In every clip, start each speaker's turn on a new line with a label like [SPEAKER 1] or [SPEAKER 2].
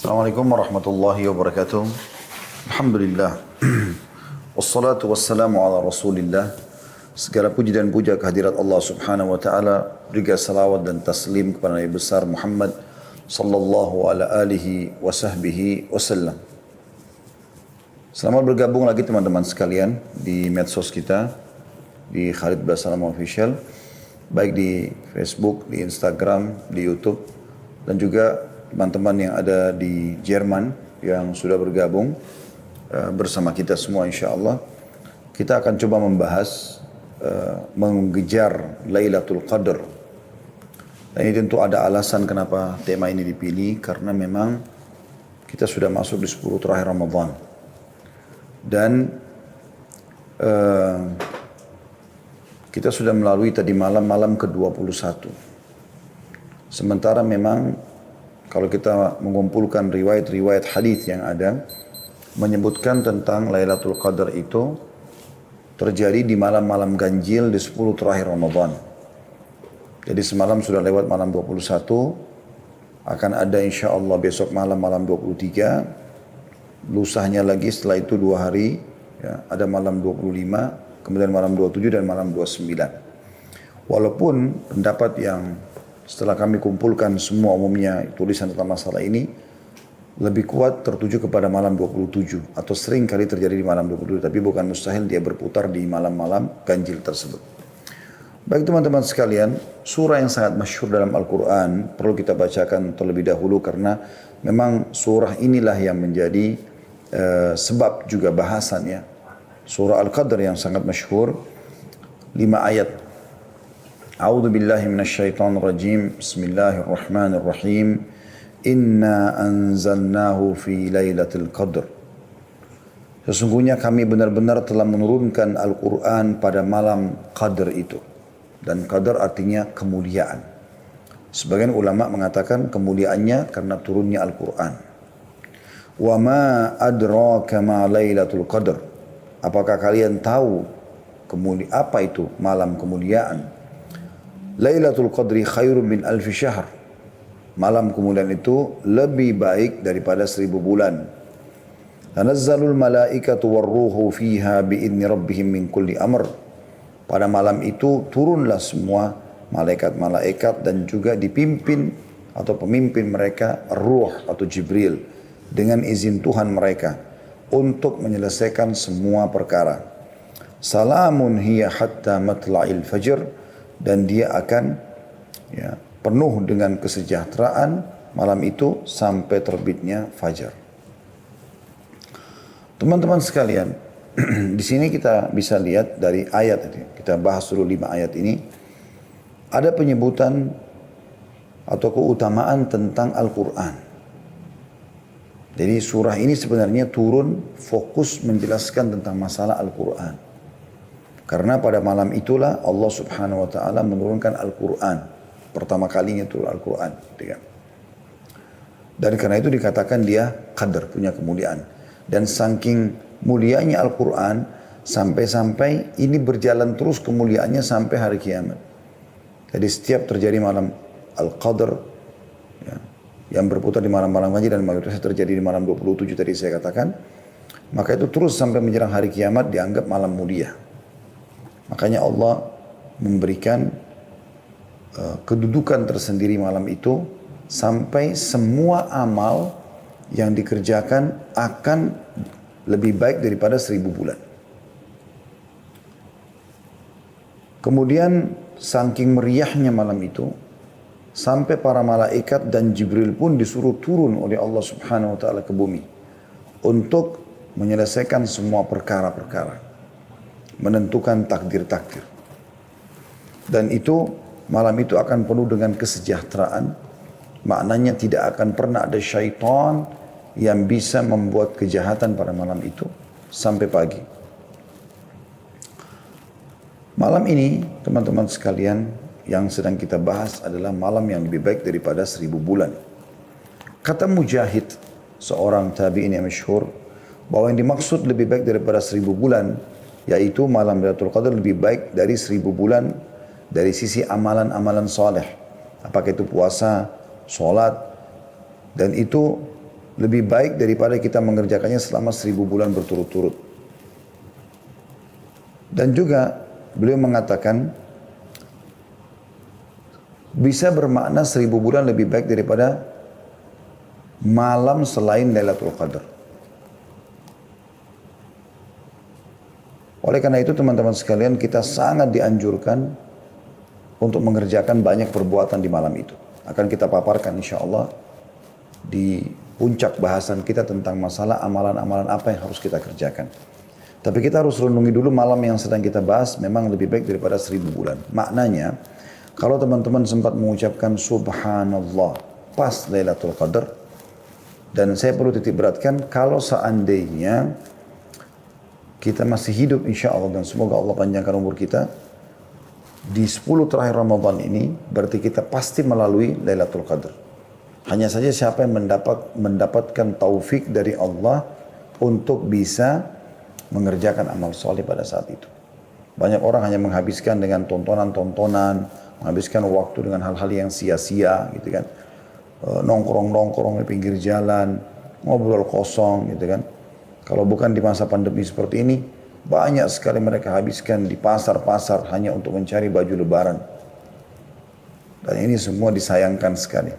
[SPEAKER 1] Assalamualaikum warahmatullahi wabarakatuh. Alhamdulillah. Wassalatu wassalamu ala rasulillah. Segala puji dan puja kehadirat Allah subhanahu wa ta'ala. Berikan salawat dan taslim kepada Nabi besar Muhammad sallallahu ala alihi wa sahbihi wasallam. Selamat bergabung lagi teman-teman sekalian di medsos kita, di Khalid Basalam Official, baik di Facebook, di Instagram, di YouTube, dan juga teman-teman yang ada di Jerman yang sudah bergabung bersama kita semua insya Allah. Kita akan coba membahas mengejar Lailatul Qadar. Dan ini tentu ada alasan kenapa tema ini dipilih, karena memang kita sudah masuk di 10 terakhir Ramadan. Dan kita sudah melalui tadi malam ke-21. Sementara memang kalau kita mengumpulkan riwayat-riwayat hadis yang ada, menyebutkan tentang Lailatul Qadar itu terjadi di malam-malam ganjil di 10 terakhir Ramadan. Jadi semalam sudah lewat malam 21, akan ada insya Allah besok malam 23, lusahnya lagi setelah itu 2 hari, ya, ada malam 25, kemudian malam 27 dan malam 29. Walaupun pendapat yang setelah kami kumpulkan semua umumnya tulisan tentang masalah ini lebih kuat tertuju kepada malam 27 atau sering kali terjadi di malam 27, tapi bukan mustahil dia berputar di malam-malam ganjil tersebut. Baik teman-teman sekalian, surah yang sangat masyhur dalam Al-Quran perlu kita bacakan terlebih dahulu karena memang surah inilah yang menjadi sebab juga bahasannya. Surah Al-Qadr yang sangat masyhur, 5 ayat. A'udzu billahi minasyaitonir rajim. Bismillahirrahmanirrahim. Inna anzalnahu fi lailatul qadr. Sesungguhnya kami benar-benar telah menurunkan Al-Quran pada malam Qadr itu. Dan Qadr artinya kemuliaan. Sebagian ulama mengatakan kemuliaannya karena turunnya Al-Quran. Wa ma adraka ma lailatul qadr. Apakah kalian tahu apa itu malam kemuliaan? Lailatul Qadri khairun min alfi syahr. Malam kemuliaan itu lebih baik daripada 1000 bulan. Tanazzalul malaikatu warruhu fiha biidni rabbihim min kulli amr. Pada malam itu turunlah semua malaikat-malaikat dan juga dipimpin atau pemimpin mereka Ruh atau Jibril dengan izin Tuhan mereka untuk menyelesaikan semua perkara. Salamun hiya hatta matla'il fajr. Dan dia akan penuh dengan kesejahteraan malam itu sampai terbitnya fajar. Teman-teman sekalian, di sini kita bisa lihat dari ayat ini. Kita bahas dulu 5 ayat ini. Ada penyebutan atau keutamaan tentang Al-Quran. Jadi surah ini sebenarnya turun fokus menjelaskan tentang masalah Al-Quran. Karena pada malam itulah Allah subhanahu wa ta'ala menurunkan Al-Quran. Pertama kalinya turun Al-Quran. Dan karena itu dikatakan dia qadar, punya kemuliaan. Dan saking mulianya Al-Quran, sampai-sampai ini berjalan terus kemuliaannya sampai hari kiamat. Jadi setiap terjadi malam Al-Qadr, yang berputar di malam-malam ganjil dan mayoritas terjadi di malam 27 tadi saya katakan, maka itu terus sampai menjelang hari kiamat dianggap malam mulia. Makanya Allah memberikan kedudukan tersendiri malam itu sampai semua amal yang dikerjakan akan lebih baik daripada 1000 bulan. Kemudian saking meriahnya malam itu sampai para malaikat dan Jibril pun disuruh turun oleh Allah subhanahu wa ta'ala ke bumi untuk menyelesaikan semua perkara-perkara, menentukan takdir-takdir. Dan itu malam itu akan penuh dengan kesejahteraan. Maknanya tidak akan pernah ada syaitan yang bisa membuat kejahatan pada malam itu sampai pagi. Malam ini teman-teman sekalian yang sedang kita bahas adalah malam yang lebih baik daripada 1000 bulan. Kata Mujahid, seorang tabi'in yang masyhur, bahwa yang dimaksud lebih baik daripada 1000 bulan yaitu malam Lailatul Qadar lebih baik dari 1000 bulan dari sisi amalan-amalan soleh. Apakah itu puasa, sholat, dan itu lebih baik daripada kita mengerjakannya selama 1000 bulan berturut-turut. Dan juga beliau mengatakan bisa bermakna 1000 bulan lebih baik daripada malam selain Lailatul Qadar. Oleh karena itu teman-teman sekalian, kita sangat dianjurkan untuk mengerjakan banyak perbuatan di malam itu. Akan kita paparkan insya Allah di puncak bahasan kita tentang masalah amalan-amalan apa yang harus kita kerjakan. Tapi kita harus renungi dulu malam yang sedang kita bahas memang lebih baik daripada 1000 bulan. Maknanya, kalau teman-teman sempat mengucapkan Subhanallah pas Lailatul Qadar, dan saya perlu titik beratkan, kalau seandainya kita masih hidup insya Allah dan semoga Allah panjangkan umur kita, di 10 terakhir Ramadan ini, berarti kita pasti melalui Lailatul Qadar. Hanya saja siapa yang mendapatkan taufik dari Allah untuk bisa mengerjakan amal soleh pada saat itu. Banyak orang hanya menghabiskan dengan tontonan-tontonan, menghabiskan waktu dengan hal-hal yang sia-sia gitu kan. Nongkrong-nongkrong di pinggir jalan, ngobrol kosong gitu kan. Kalau bukan di masa pandemi seperti ini, banyak sekali mereka habiskan di pasar-pasar hanya untuk mencari baju lebaran. Dan ini semua disayangkan sekali.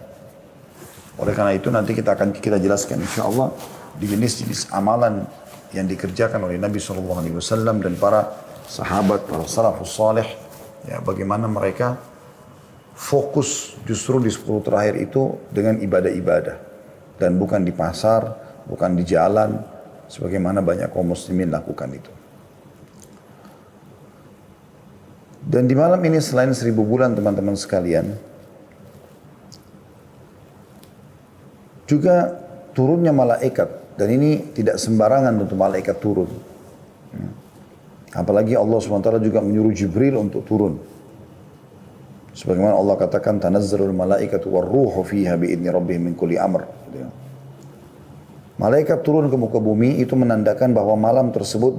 [SPEAKER 1] Oleh karena itu nanti kita jelaskan insya Allah di jenis-jenis amalan yang dikerjakan oleh Nabi SAW dan para sahabat, para salafus salih, ya, bagaimana mereka fokus justru di 10 terakhir itu dengan ibadah-ibadah dan bukan di pasar, bukan di jalan, sebagaimana banyak kaum muslimin lakukan itu. Dan di malam ini selain 1000 bulan teman-teman sekalian, juga turunnya malaikat, dan ini tidak sembarangan untuk malaikat turun. Apalagi Allah SWT juga menyuruh Jibril untuk turun. Sebagaimana Allah katakan, tanazzalul malaikatu warruhu fiha biidni rabbihim min kulli amr. Malaikat turun ke muka bumi itu menandakan bahwa malam tersebut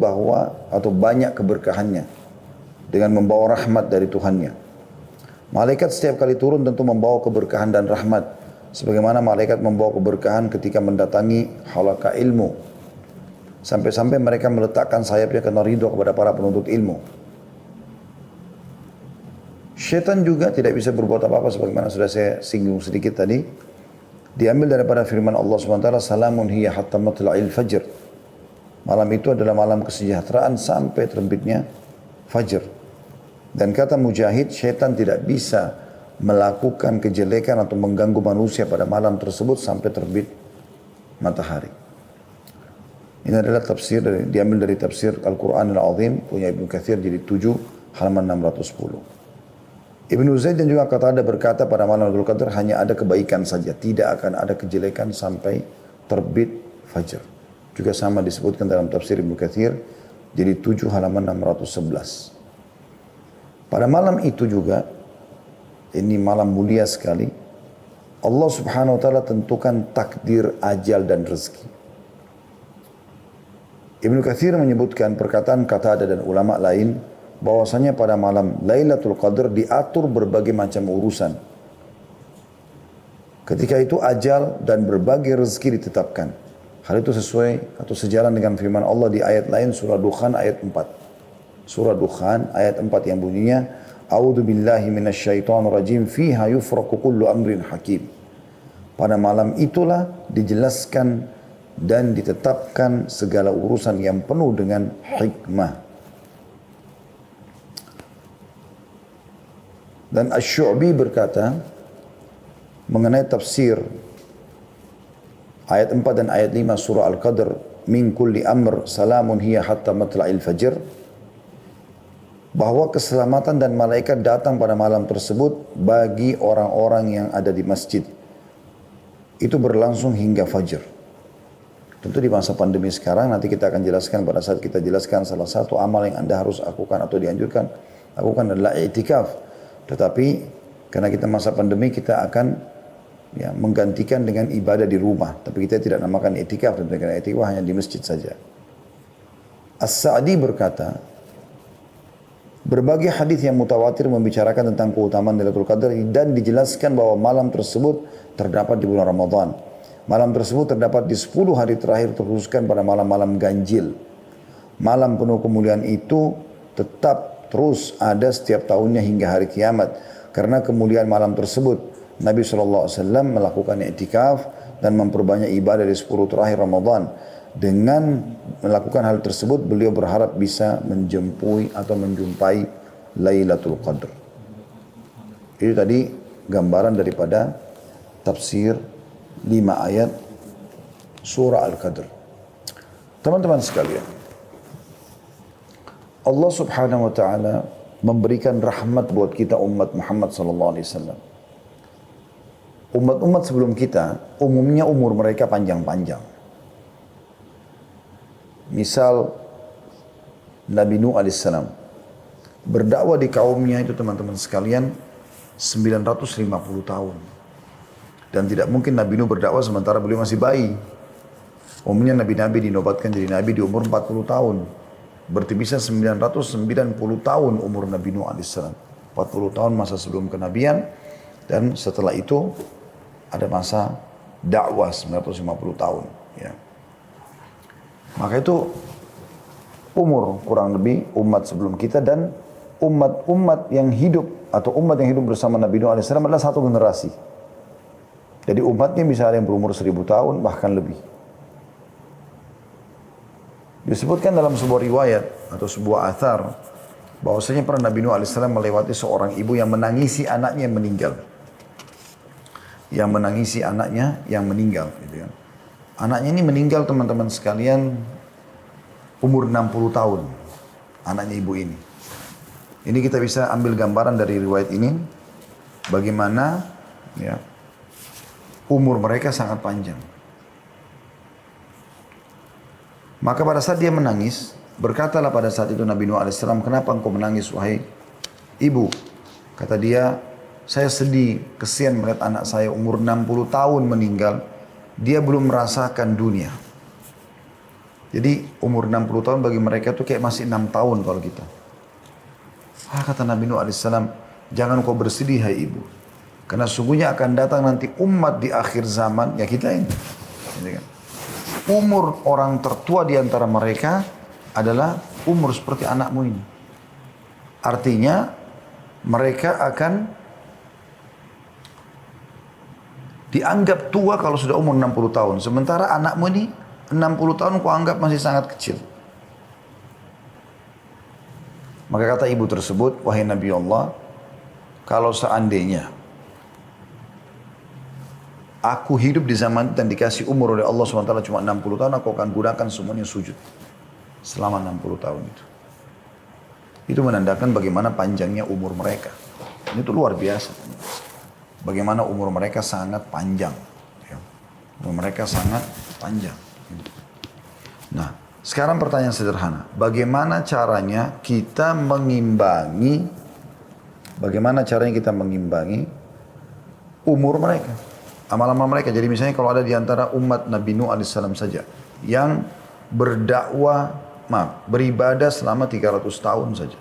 [SPEAKER 1] atau banyak keberkahannya dengan membawa rahmat dari Tuhannya. Malaikat setiap kali turun tentu membawa keberkahan dan rahmat. Sebagaimana malaikat membawa keberkahan ketika mendatangi halaqah ilmu. Sampai-sampai mereka meletakkan sayapnya karena ridho kepada para penuntut ilmu. Syaitan juga tidak bisa berbuat apa-apa sebagaimana sudah saya singgung sedikit tadi. Diambil daripada firman Allah SWT, salamun hiya hatta matla'il fajr. Malam itu adalah malam kesejahteraan sampai terbitnya fajr. Dan kata Mujahid, syaitan tidak bisa melakukan kejelekan atau mengganggu manusia pada malam tersebut sampai terbit matahari. Ini adalah tafsir diambil dari tafsir Al-Quran Al-Azim punya Ibnu Katsir jadi 7 halaman 610. Ibnu Zaid dan juga Qatadah berkata pada malam Lailatul Qadar hanya ada kebaikan saja, tidak akan ada kejelekan sampai terbit fajar. Juga sama disebutkan dalam tafsir Ibnu Katsir jadi 7 halaman 611. Pada malam itu juga, ini malam mulia sekali, Allah Subhanahu wa taala tentukan takdir, ajal dan rezeki. Ibnu Katsir menyebutkan perkataan Qatadah dan ulama lain bahwasanya pada malam Lailatul Qadar diatur berbagai macam urusan. Ketika itu ajal dan berbagai rezeki ditetapkan. Hal itu sesuai atau sejalan dengan firman Allah di ayat lain surah Dukhan ayat 4. Surah Dukhan ayat 4 yang bunyinya A'udzu billahi minasyaitonir rajim fiha yufraqu kullu amrin hakim. Pada malam itulah dijelaskan dan ditetapkan segala urusan yang penuh dengan hikmah. Dan Asy-Syu'bi berkata mengenai tafsir ayat 4 dan ayat 5 surah Al-Qadr, min kulli amr salamun hiya hatta matla'il fajr, bahwa keselamatan dan malaikat datang pada malam tersebut bagi orang-orang yang ada di masjid. Itu berlangsung hingga fajar. Tentu di masa pandemi sekarang nanti kita akan jelaskan pada saat kita jelaskan salah satu amal yang Anda harus lakukan atau dianjurkan lakukan adalah i'tikaf. Tetapi karena kita masa pandemi kita akan menggantikan dengan ibadah di rumah. Tapi kita tidak namakan i'tikaf, karena i'tikaf hanya di masjid saja. As-Sa'di berkata, berbagai hadis yang mutawatir membicarakan tentang keutamaan Lailatul Qadar dan dijelaskan bahwa malam tersebut terdapat di bulan Ramadan. Malam tersebut terdapat di 10 hari terakhir terkhususkan pada malam-malam ganjil. Malam penuh kemuliaan itu tetap terus ada setiap tahunnya hingga hari kiamat. Karena kemuliaan malam tersebut, Nabi SAW melakukan i'tikaf dan memperbanyak ibadah di 10 terakhir Ramadan. Dengan melakukan hal tersebut, beliau berharap bisa menjumpai Lailatul Qadr. Itu tadi gambaran daripada tafsir 5 ayat surah Al-Qadr. Teman-teman sekalian, Allah Subhanahu wa taala memberikan rahmat buat kita umat Muhammad sallallahu alaihi wasallam. Umat-umat sebelum kita umumnya umur mereka panjang-panjang. Misal Nabi Nuh alaihissalam berdakwah di kaumnya itu teman-teman sekalian 950 tahun. Dan tidak mungkin Nabi Nuh berdakwah sementara beliau masih bayi. Umumnya nabi-nabi dinobatkan jadi nabi di umur 40 tahun. Berarti bisa 990 tahun umur Nabi Nuh alaihissalam. 40 tahun masa sebelum kenabian. Dan setelah itu ada masa dakwah 950 tahun. Ya. Maka itu umur kurang lebih umat sebelum kita dan umat-umat yang hidup atau umat yang hidup bersama Nabi Nuh alaihissalam adalah satu generasi. Jadi umatnya bisa ada yang berumur 1000 tahun bahkan lebih. Disebutkan dalam sebuah riwayat atau sebuah athar bahwasanya pernah Nabi Nuh alaihissalam melewati seorang ibu yang menangisi anaknya yang meninggal. Yang menangisi anaknya yang meninggal. Gitu ya. Anaknya ini meninggal teman-teman sekalian umur 60 tahun. Anaknya ibu ini. Ini kita bisa ambil gambaran dari riwayat ini. Bagaimana ya, umur mereka sangat panjang. Maka pada saat dia menangis, berkatalah pada saat itu Nabi Nuh alaihissalam, kenapa engkau menangis wahai ibu? Kata dia, saya sedih, kesian melihat anak saya umur 60 tahun meninggal, dia belum merasakan dunia. Jadi umur 60 tahun bagi mereka itu kayak masih 6 tahun kalau kita. Kata Nabi Nuh alaihissalam, jangan kau bersedih hai ibu. Karena sungguhnya akan datang nanti umat di akhir zaman, ya kita ini. Umur orang tertua di antara mereka adalah umur seperti anakmu ini. Artinya mereka akan dianggap tua kalau sudah umur 60 tahun. Sementara anakmu ini 60 tahun kau anggap masih sangat kecil. Maka kata ibu tersebut, wahai Nabi Allah, kalau seandainya aku hidup di zaman dan dikasih umur oleh Allah SWT cuma 60 tahun, aku akan gunakan semuanya sujud. Selama 60 tahun itu. Itu menandakan bagaimana panjangnya umur mereka. Itu luar biasa. Bagaimana umur mereka sangat panjang. Umur mereka sangat panjang. Nah, sekarang pertanyaan sederhana. Bagaimana caranya kita mengimbangi umur mereka? Amal-amal mereka. Jadi misalnya kalau ada di antara umat Nabi Nuh alaihissalam saja yang beribadah selama 300 tahun saja.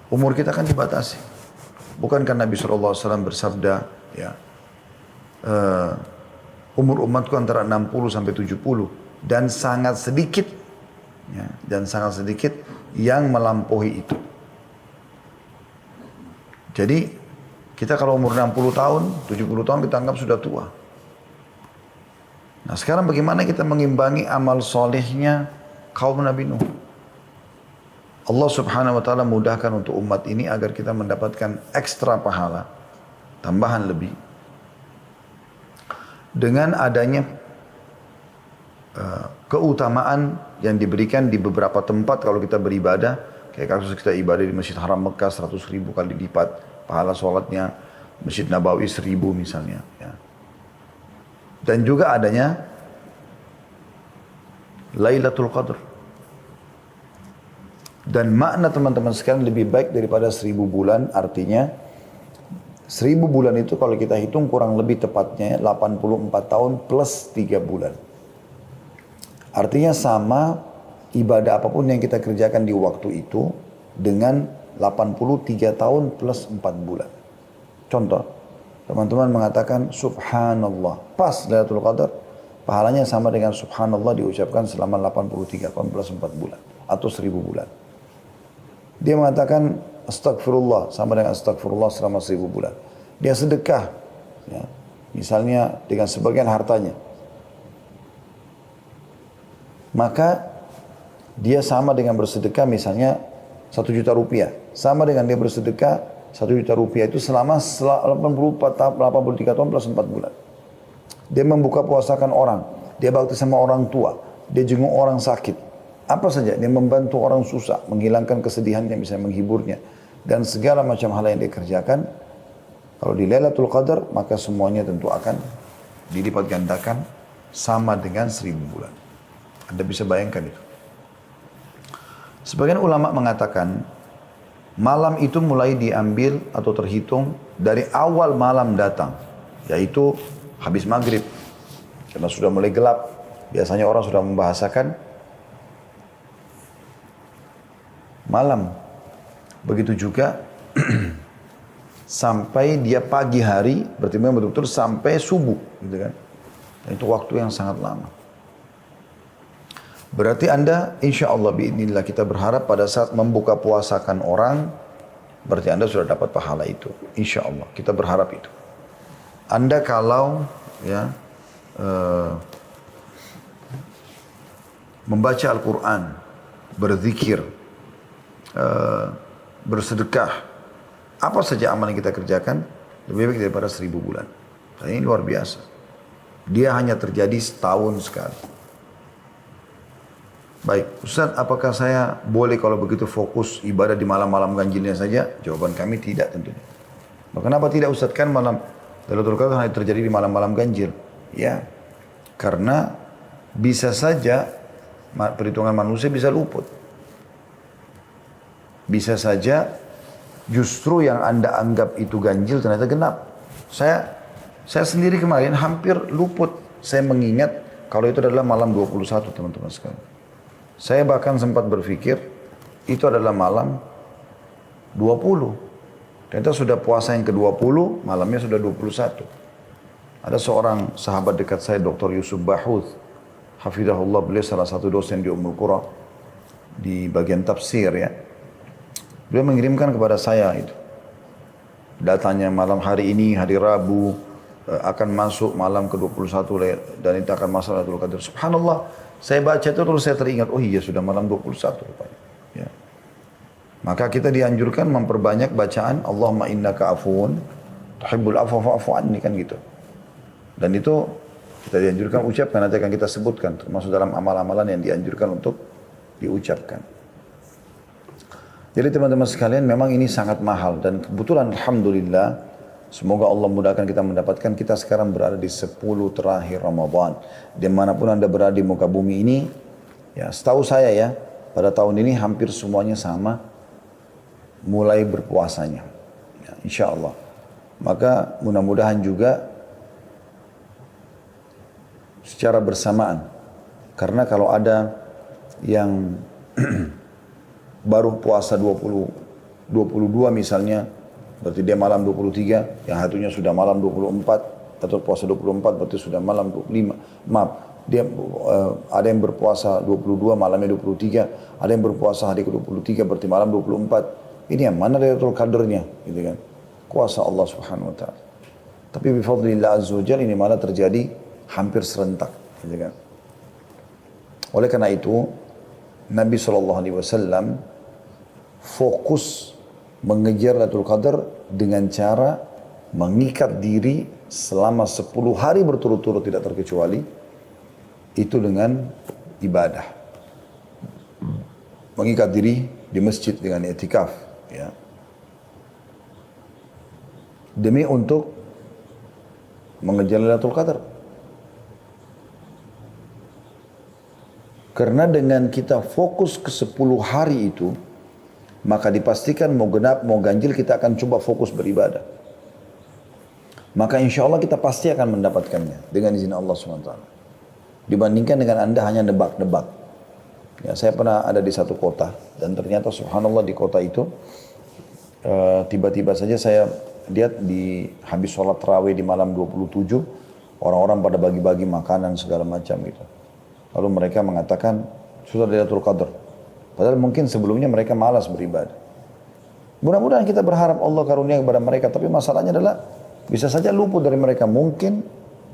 [SPEAKER 1] Umur kita kan dibatasi. Bukankah Nabi SAW bersabda, ya, umur umatku antara 60 sampai 70 dan sangat sedikit yang melampaui itu. Jadi kita kalau umur 60 tahun, 70 tahun kita anggap sudah tua. Nah sekarang bagaimana kita mengimbangi amal solehnya kaum Nabi Nuh? Allah Subhanahu wa taala mudahkan untuk umat ini agar kita mendapatkan ekstra pahala, tambahan lebih. Dengan adanya keutamaan yang diberikan di beberapa tempat kalau kita beribadah, kayak kasus kita ibadah di Masjid Haram Mekah 100.000 kali lipat pahala sholatnya, Masjid Nabawi 1000 misalnya. Ya. Dan juga adanya Lailatul Qadr. Dan makna teman-teman sekalian lebih baik daripada 1000 bulan, artinya 1000 bulan itu kalau kita hitung kurang lebih tepatnya 84 tahun plus 3 bulan. Artinya sama ibadah apapun yang kita kerjakan di waktu itu dengan 83 tahun plus 4 bulan. Contoh, Teman-teman mengatakan subhanallah. Pas Lailatul Qadar, pahalanya sama dengan subhanallah diucapkan selama 83, 4 bulan. Atau 1000 bulan. Dia mengatakan astagfirullah, sama dengan astagfirullah selama 1000 bulan. Dia sedekah, ya, misalnya dengan sebagian hartanya. Maka dia sama dengan bersedekah misalnya 1 juta rupiah. Sama dengan dia bersedekah 1 juta rupiah itu selama 83 tahun plus 4 bulan. Dia membuka puasakan orang. Dia bakti sama orang tua. Dia jenguk orang sakit. Apa saja. Dia membantu orang susah. Menghilangkan kesedihannya, bisa menghiburnya. Dan segala macam hal yang dia kerjakan. Kalau di Lailatul Qadar, maka semuanya tentu akan dilipat gandakan sama dengan 1000 bulan. Anda bisa bayangkan itu. Sebagian ulama mengatakan, malam itu mulai diambil atau terhitung dari awal malam datang. Yaitu habis maghrib. Karena sudah mulai gelap. Biasanya orang sudah membahasakan malam. Begitu juga sampai dia pagi hari, berarti memang betul-betul sampai subuh. Gitu kan. Dan itu waktu yang sangat lama. Berarti Anda, insya Allah biidznillah kita berharap pada saat membuka puasakan orang, berarti Anda sudah dapat pahala itu. Insya Allah, kita berharap itu. Anda kalau ya membaca Al-Quran, berzikir, bersedekah, apa saja amal yang kita kerjakan, lebih baik daripada 1000 bulan. Dan ini luar biasa. Dia hanya terjadi setahun sekali. Baik, Ustaz, apakah saya boleh kalau begitu fokus ibadah di malam-malam ganjilnya saja? Jawaban kami tidak tentunya. Kenapa tidak, Ustaz? Kan malam Lailatul Qadar hanya terjadi di malam-malam ganjil. Ya, karena bisa saja perhitungan manusia bisa luput. Bisa saja justru yang Anda anggap itu ganjil ternyata genap. Saya sendiri kemarin hampir luput. Saya mengingat kalau itu adalah malam 21, teman-teman sekalian. Saya bahkan sempat berpikir itu adalah malam 20. Ternyata sudah puasa yang ke-20, malamnya sudah 21. Ada seorang sahabat dekat saya, Dr. Yusuf Bahuth, hafidhahullah, beliau salah satu dosen di Ummul Qura di bagian tafsir ya. Beliau mengirimkan kepada saya itu. Datanya malam hari ini, hari Rabu, akan masuk malam ke-21 dan itu akan masuk Lailatul Qadar. Subhanallah. Saya baca itu terus saya teringat, oh iya sudah malam 21 rupanya. Ya. Maka kita dianjurkan memperbanyak bacaan Allahumma innaka afuun tuhibbul afwa fa'fu anni, kan gitu. Dan itu kita dianjurkan ucapkan, nanti akan kita sebutkan termasuk dalam amal-amalan yang dianjurkan untuk diucapkan. Jadi teman-teman sekalian, memang ini sangat mahal dan kebetulan alhamdulillah, semoga Allah mudahkan kita mendapatkan, kita sekarang berada di 10 terakhir Ramadan. Dimanapun Anda berada di muka bumi ini, ya setahu saya ya, pada tahun ini hampir semuanya sama mulai berpuasanya. Ya, insya Allah. Maka mudah-mudahan juga secara bersamaan. Karena kalau ada yang baru puasa 22 misalnya, berarti dia malam 23, yang satunya sudah malam 24, atau puasa 24 berarti sudah malam 25. Maaf, dia ada yang berpuasa 22, malamnya 23, ada yang berpuasa hari ke-23 berarti malam 24. Ini yang mana Lailatul Qadarnya, gitu kan? Kuasa Allah Subhanahu wa taala. Tapi bi fadlillah azza wajalla ini malah terjadi hampir serentak, gitu kan? Oleh karena itu, Nabi SAW fokus mengejar Lailatul Qadar dengan cara mengikat diri selama 10 hari berturut-turut tidak terkecuali, itu dengan ibadah. Mengikat diri di masjid dengan i'tikaf, ya. Demi untuk mengejar Lailatul Qadar. Karena dengan kita fokus ke 10 hari itu, maka dipastikan mau genap, mau ganjil, kita akan coba fokus beribadah. Maka insya Allah kita pasti akan mendapatkannya dengan izin Allah SWT. Dibandingkan dengan Anda hanya nebak-nebak. Ya, saya pernah ada di satu kota dan ternyata subhanallah di kota itu tiba-tiba saja saya lihat di habis sholat tarawih di malam 27, orang-orang pada bagi-bagi makanan segala macam gitu. Lalu mereka mengatakan, sudah Lailatul Qadar. Padahal mungkin sebelumnya mereka malas beribadah. Mudah-mudahan kita berharap Allah karunia kepada mereka, tapi masalahnya adalah bisa saja luput dari mereka. Mungkin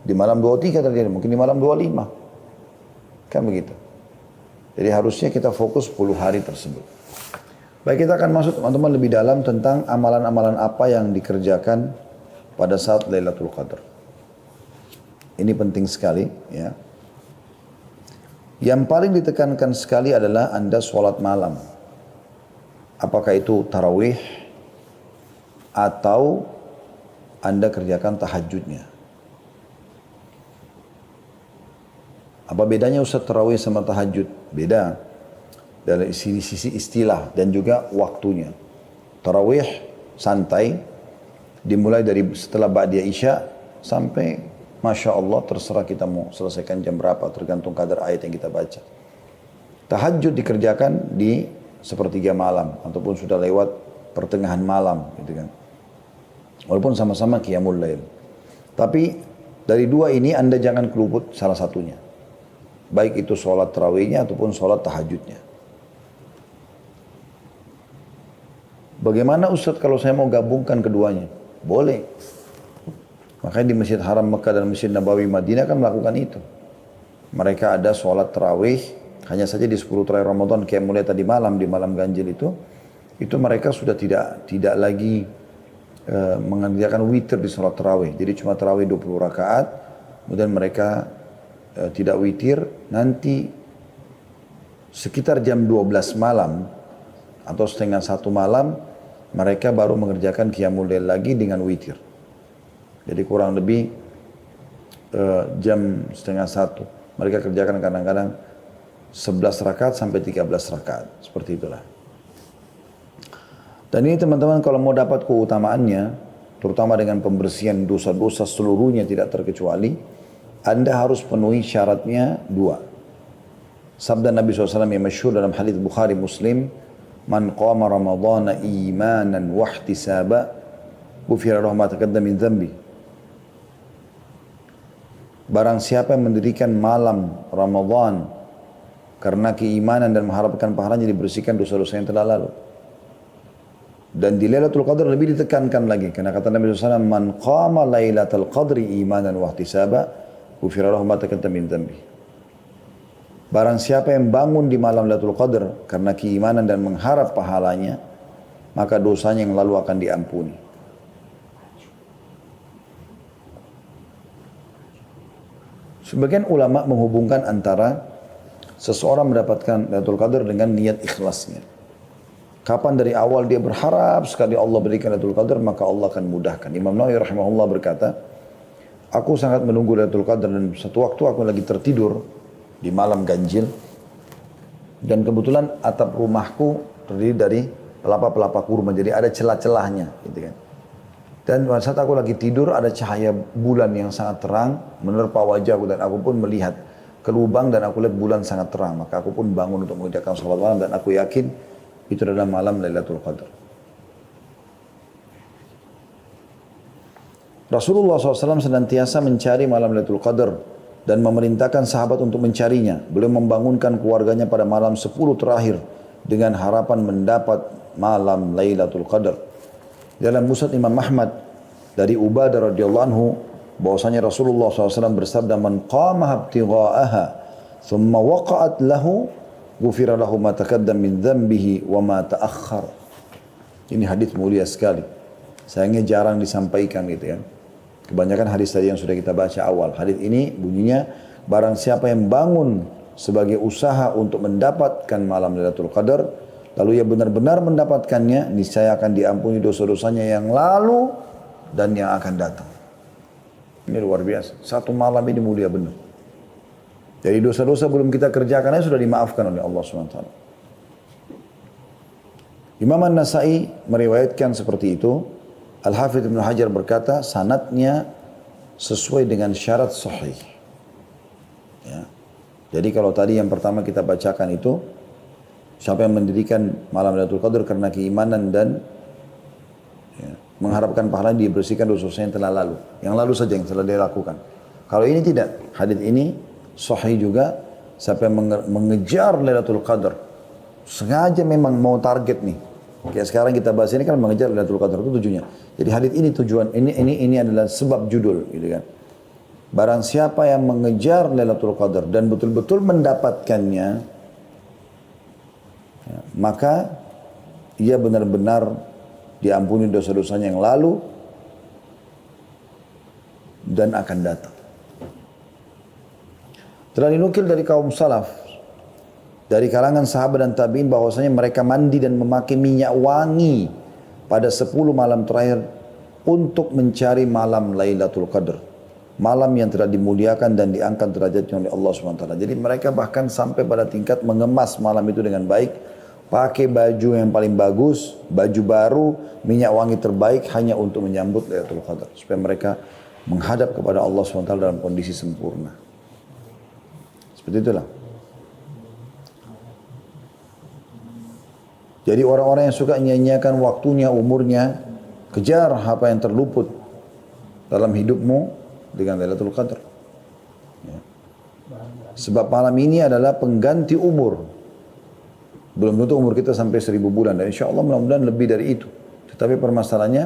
[SPEAKER 1] di malam 23 terjadi, mungkin di malam 25. Kan begitu. Jadi harusnya kita fokus 10 hari tersebut. Baik, kita akan masuk teman-teman lebih dalam tentang amalan-amalan apa yang dikerjakan pada saat Lailatul Qadar. Ini penting sekali ya. Yang paling ditekankan sekali adalah Anda sholat malam. Apakah itu tarawih atau Anda kerjakan tahajudnya. Apa bedanya Ustaz tarawih sama tahajud? Beda. Dari sisi istilah dan juga waktunya. Tarawih santai, dimulai dari setelah Ba'diyah Isya sampai Masya Allah terserah kita mau selesaikan jam berapa, tergantung kadar ayat yang kita baca. Tahajud dikerjakan di sepertiga malam, ataupun sudah lewat pertengahan malam, gitu kan. Walaupun sama-sama qiyamul lail. Tapi dari dua ini Anda jangan keluput salah satunya. Baik itu sholat tarawihnya ataupun sholat tahajudnya. Bagaimana Ustaz kalau saya mau gabungkan keduanya? Boleh. Makanya di Masjid Haram Mekah dan Masjid Nabawi Madinah kan melakukan itu. Mereka ada sholat tarawih, hanya saja di 10 terakhir Ramadan, kayak mulai tadi malam, di malam ganjil itu mereka sudah tidak lagi mengerjakan witir di sholat tarawih. Jadi cuma tarawih 20 rakaat, kemudian mereka tidak witir, nanti sekitar jam 12 malam, atau setengah 1 malam, mereka baru mengerjakan qiyamul lail lagi dengan witir. Jadi kurang lebih jam setengah 1. Mereka kerjakan kadang-kadang 11 rakaat sampai 13 rakaat. Seperti itulah. Dan ini teman-teman kalau mau dapat keutamaannya, terutama dengan pembersihan dosa-dosa seluruhnya tidak terkecuali, Anda harus penuhi syaratnya 2. Sabda Nabi SAW yang masyhur dalam hadits Bukhari Muslim, Man qama Ramadhana imanan wa ihtisaba ghufira lahu ma taqaddama min dhanbi. Barang siapa yang mendirikan malam Ramadan karena keimanan dan mengharapkan pahalanya, dibersihkan dosa-dosa yang telah lalu. Dan di Lailatul Qadar lebih ditekankan lagi, karena kata Nabi SAW, Man qama Lailatul Qadri imanan wa ihtisaba ghufira lahu ma taqaddama min dhanbi. Barang siapa yang bangun di malam Lailatul Qadar karena keimanan dan mengharap pahalanya, maka dosanya yang lalu akan diampuni. Sebagian ulama menghubungkan antara seseorang mendapatkan Lailatul Qadar dengan niat ikhlasnya. Kapan dari awal dia berharap sekali Allah berikan Lailatul Qadar, maka Allah akan mudahkan. Imam Nawawi rahimahullah berkata, aku sangat menunggu Lailatul Qadar, dan satu waktu aku lagi tertidur di malam ganjil, dan kebetulan atap rumahku terdiri dari pelapa-pelapa kurma, jadi ada celah-celahnya, gitu kan. Dan pada saat aku lagi tidur, ada cahaya bulan yang sangat terang menerpa wajahku, dan aku pun melihat ke lubang dan aku lihat bulan sangat terang. Maka aku pun bangun untuk mengerjakan sholat malam, dan aku yakin itu adalah malam Lailatul Qadar. Rasulullah SAW senantiasa mencari malam Lailatul Qadar dan memerintahkan sahabat untuk mencarinya. Beliau membangunkan keluarganya pada malam 10 terakhir dengan harapan mendapat malam Lailatul Qadar. Dalam Musnad Imam Ahmad dari Ubadah radhiyallahu anhu, bahwasanya Rasulullah SAW bersabda, Man qama ibtigha'aha thumma waqa'at lahu ghufira lahu ma taqaddam min dhanbihi wa ma ta'akhkhar. Ini hadis mulia sekali. Sayangnya jarang disampaikan gitu ya. Kebanyakan hadis tadi yang sudah kita baca awal. Hadis ini bunyinya, barang siapa yang bangun sebagai usaha untuk mendapatkan malam Lailatul Qadar, lalu ia benar-benar mendapatkannya, niscaya akan diampuni dosa-dosanya yang lalu dan yang akan datang. Ini luar biasa. Satu malam ini mulia benar. Jadi dosa-dosa belum kita kerjakannya sudah dimaafkan oleh Allah SWT. Imam An-Nasai meriwayatkan seperti itu. Al-Hafidh Ibn Hajar berkata, sanadnya sesuai dengan syarat sahih. Ya. Jadi kalau tadi yang pertama kita bacakan itu, siapa yang mendirikan malam Lailatul Qadar karena keimanan dan mengharapkan pahala dibersihkan dosa-dosa yang telah lalu. Yang lalu saja yang telah dia lakukan. Kalau ini tidak, hadis ini sahih juga, siapa yang mengejar Lailatul Qadar, sengaja memang mau target nih. Kayak sekarang kita bahas ini kan mengejar Lailatul Qadar, itu tujuannya. Jadi hadis ini tujuan, ini adalah sebab judul gitu kan. Barang siapa yang mengejar Lailatul Qadar dan betul-betul mendapatkannya, ya, maka ia benar-benar diampuni dosa-dosanya yang lalu dan akan datang. Telah dinukil dari kaum salaf, dari kalangan sahabat dan tabi'in bahwasanya mereka mandi dan memakai minyak wangi pada 10 malam terakhir untuk mencari malam Lailatul Qadar. Malam yang telah dimuliakan dan diangkat derajatnya oleh Allah SWT. Jadi mereka bahkan sampai pada tingkat mengemas malam itu dengan baik, pakai baju yang paling bagus, baju baru, minyak wangi terbaik hanya untuk menyambut Lailatul Qadar. Supaya mereka menghadap kepada Allah SWT dalam kondisi sempurna. Seperti itulah. Jadi orang-orang yang suka nyanyiakan waktunya, umurnya, kejar apa yang terluput dalam hidupmu dengan Lailatul Qadar. Ya. Sebab malam ini adalah pengganti umur. Belum tentu umur kita sampai 1000 bulan. Dan insya Allah mudah-mudahan lebih dari itu. Tetapi permasalahannya,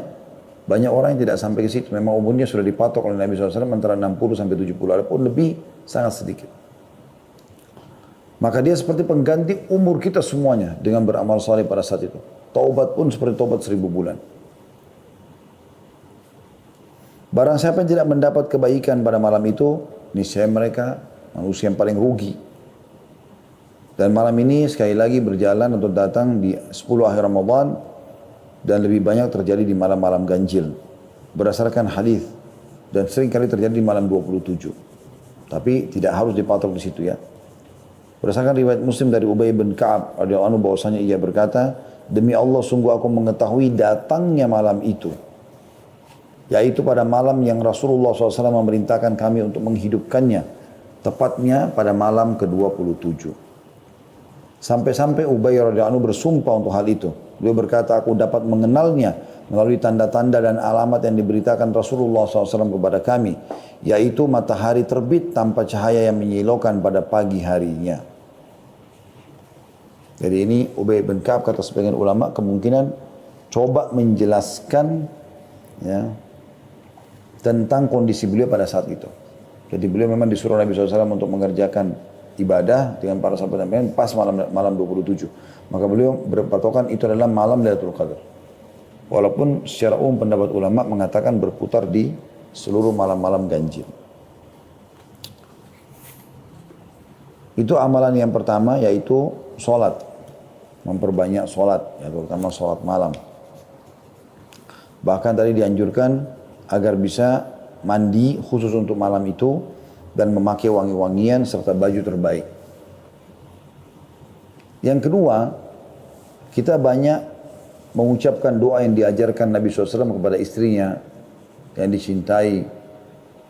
[SPEAKER 1] banyak orang yang tidak sampai ke situ. Memang umurnya sudah dipatok oleh Nabi SAW antara 60 sampai 70. Adapun lebih sangat sedikit. Maka dia seperti pengganti umur kita semuanya dengan beramal saleh pada saat itu. Taubat pun seperti taubat 1000 bulan. Barang siapa yang tidak mendapat kebaikan pada malam itu, niscaya mereka manusia yang paling rugi. Dan malam ini sekali lagi berjalan atau datang di 10 akhir Ramadan dan lebih banyak terjadi di malam-malam ganjil. Berdasarkan hadis dan sering kali terjadi di malam 27. Tapi tidak harus dipatok di situ ya. Berdasarkan riwayat Muslim dari Ubay bin Ka'ab radhiyallahu anhu bahwasanya ia berkata, demi Allah sungguh aku mengetahui datangnya malam itu, yaitu pada malam yang Rasulullah SAW memerintahkan kami untuk menghidupkannya, tepatnya pada malam ke-27. Sampai-sampai Ubay radhiyallahu anhu bersumpah untuk hal itu. Beliau berkata, aku dapat mengenalnya melalui tanda-tanda dan alamat yang diberitakan Rasulullah SAW kepada kami, yaitu matahari terbit tanpa cahaya yang menyilaukan pada pagi harinya. Jadi ini Ubay bin Ka'ab kata sebagian ulama kemungkinan coba menjelaskan ya, tentang kondisi beliau pada saat itu. Jadi beliau memang disuruh Nabi SAW untuk mengerjakan ibadah dengan para sahabat dan pas malam 27. Maka beliau berpatokan itu adalah malam Lailatul Qadar. Walaupun secara umum pendapat ulama mengatakan berputar di seluruh malam-malam ganjil. Itu amalan yang pertama yaitu sholat. Memperbanyak sholat, ya, terutama sholat malam. Bahkan tadi dianjurkan agar bisa mandi khusus untuk malam itu dan memakai wangi-wangian serta baju terbaik. Yang kedua, kita banyak mengucapkan doa yang diajarkan Nabi SAW kepada istrinya yang dicintai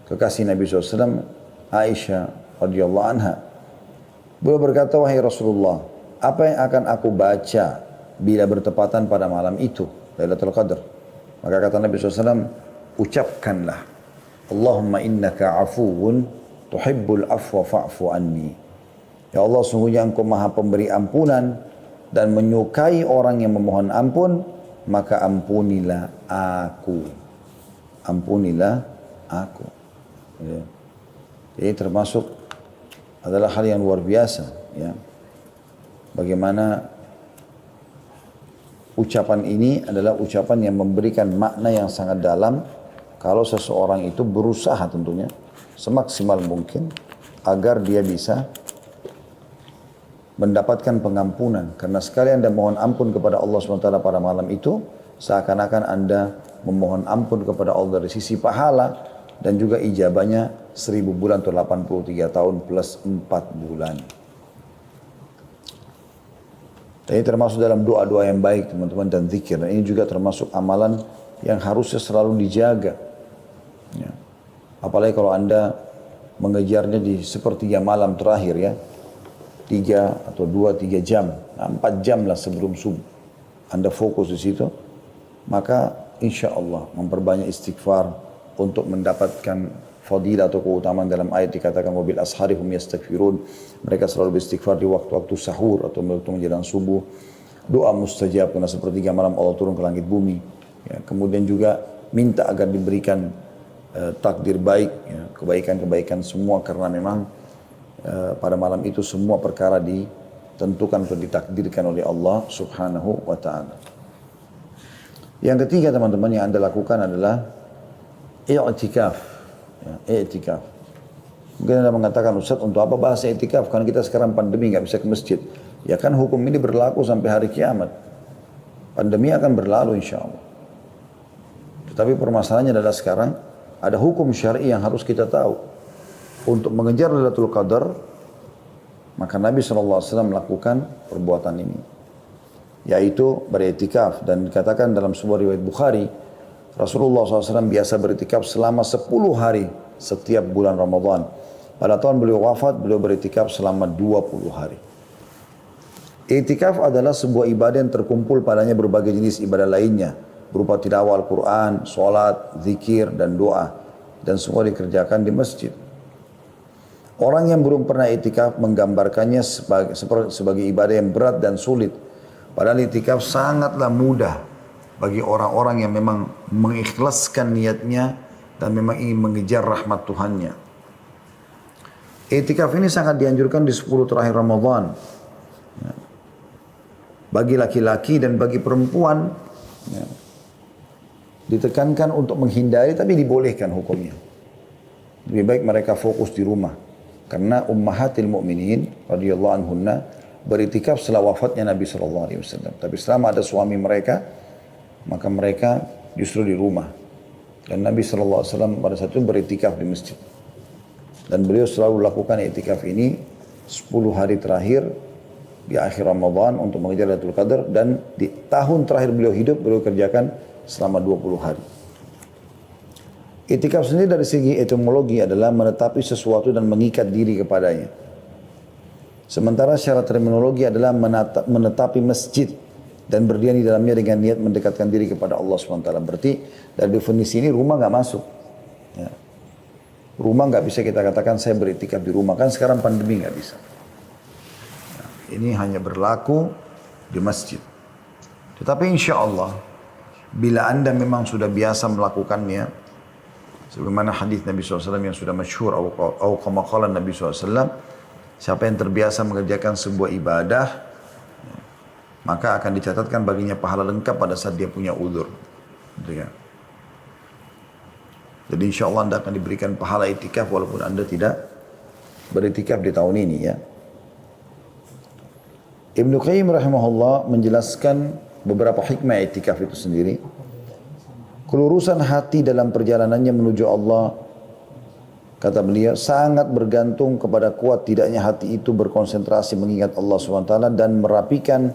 [SPEAKER 1] kekasih Nabi SAW, Aisyah radhiyallahu anha. Beliau berkata, wahai Rasulullah, apa yang akan aku baca bila bertepatan pada malam itu, Lailatul Qadar? Maka kata Nabi SAW, ucapkanlah, Allahumma innaka afuun tuhibbul afwa fa'fu anni. Ya Allah, sungguhnya Engkau maha pemberi ampunan dan menyukai orang yang memohon ampun, maka ampunilah aku. Ampunilah aku. Ya. Jadi termasuk adalah hal yang luar biasa. Ya. Bagaimana ucapan ini adalah ucapan yang memberikan makna yang sangat dalam kalau seseorang itu berusaha tentunya semaksimal mungkin agar dia bisa mendapatkan pengampunan. Karena sekali Anda mohon ampun kepada Allah SWT pada malam itu, seakan-akan Anda memohon ampun kepada Allah dari sisi pahala dan juga ijabahnya 1000 bulan atau 83 tahun plus 4 bulan. Dan ini termasuk dalam doa-doa yang baik teman-teman dan zikir. Dan ini juga termasuk amalan yang harusnya selalu dijaga. Ya. Apalagi kalau Anda mengejarnya di sepertiga malam terakhir ya. 3 atau 2-3 jam, 4 jam lah sebelum subuh. Anda fokus di situ, maka insya Allah memperbanyak istighfar untuk mendapatkan fadilah atau keutamaan dalam ayat dikatakan wabil ashari hum yastaghfirun. Mereka selalu beristighfar di waktu-waktu sahur atau waktu menjelang subuh. Doa mustajab karena sepertiga malam Allah turun ke langit bumi. Ya, kemudian juga minta agar diberikan takdir baik, ya, kebaikan-kebaikan semua karena memang pada malam itu semua perkara ditentukan atau ditakdirkan oleh Allah Subhanahu wa taala. Yang ketiga teman-teman yang Anda lakukan adalah i'tikaf. Ya, i'tikaf. Mungkin Anda mengatakan, Ustaz untuk apa bahas i'tikaf? Karena kita sekarang pandemi nggak bisa ke masjid. Ya kan hukum ini berlaku sampai hari kiamat. Pandemi akan berlalu insya Allah. Tetapi permasalahannya adalah sekarang ada hukum syar'i yang harus kita tahu. Untuk mengejar Lailatul Qadar, maka Nabi SAW melakukan perbuatan ini. Yaitu beriktikaf. Dan dikatakan dalam sebuah riwayat Bukhari, Rasulullah SAW biasa beriktikaf selama 10 hari setiap bulan Ramadan. Pada tahun beliau wafat, beliau beriktikaf selama 20 hari. Iktikaf adalah sebuah ibadah yang terkumpul padanya berbagai jenis ibadah lainnya. Berupa tilawah Al-Quran, sholat, zikir, dan doa. Dan semua dikerjakan di masjid. Orang yang belum pernah iktikaf menggambarkannya sebagai ibadah yang berat dan sulit. Padahal iktikaf sangatlah mudah bagi orang-orang yang memang mengikhlaskan niatnya dan memang ingin mengejar rahmat Tuhannya. Iktikaf ini sangat dianjurkan di 10 terakhir Ramadan. Bagi laki-laki dan bagi perempuan ditekankan untuk menghindari tapi dibolehkan hukumnya. Lebih baik mereka fokus di rumah. Karena ummahatil mu'minin radhiyallahu anhunna beriktikaf setelah wafatnya Nabi SAW. Tapi selama ada suami mereka, maka mereka justru di rumah. Dan Nabi SAW pada saat itu beriktikaf di masjid. Dan beliau selalu lakukan iktikaf ini 10 hari terakhir di akhir Ramadan untuk mengejar Lailatul Qadar. Dan di tahun terakhir beliau hidup, beliau kerjakan selama 20 hari. Iktikaf sendiri dari segi etimologi adalah menetapi sesuatu dan mengikat diri kepadanya. Sementara secara terminologi adalah menetapi masjid dan berdiam di dalamnya dengan niat mendekatkan diri kepada Allah SWT. Berarti dari definisi ini rumah nggak masuk. Ya. Rumah nggak bisa kita katakan saya beriktikaf di rumah. Kan sekarang pandemi nggak bisa. Nah, ini hanya berlaku di masjid. Tetapi insya Allah, bila Anda memang sudah biasa melakukannya, sebagaimana hadis Nabi SAW yang sudah masyhur, atau kama qala Nabi SAW, siapa yang terbiasa mengerjakan sebuah ibadah, maka akan dicatatkan baginya pahala lengkap pada saat dia punya uzur. Gitu kan? Jadi insya Allah Anda akan diberikan pahala iktikaf walaupun Anda tidak beriktikaf di tahun ini ya. Ibnu Qayyim rahimahullah menjelaskan beberapa hikmah iktikaf itu sendiri. Kelurusan hati dalam perjalanannya menuju Allah, kata beliau, sangat bergantung kepada kuat tidaknya hati itu berkonsentrasi mengingat Allah SWT dan merapikan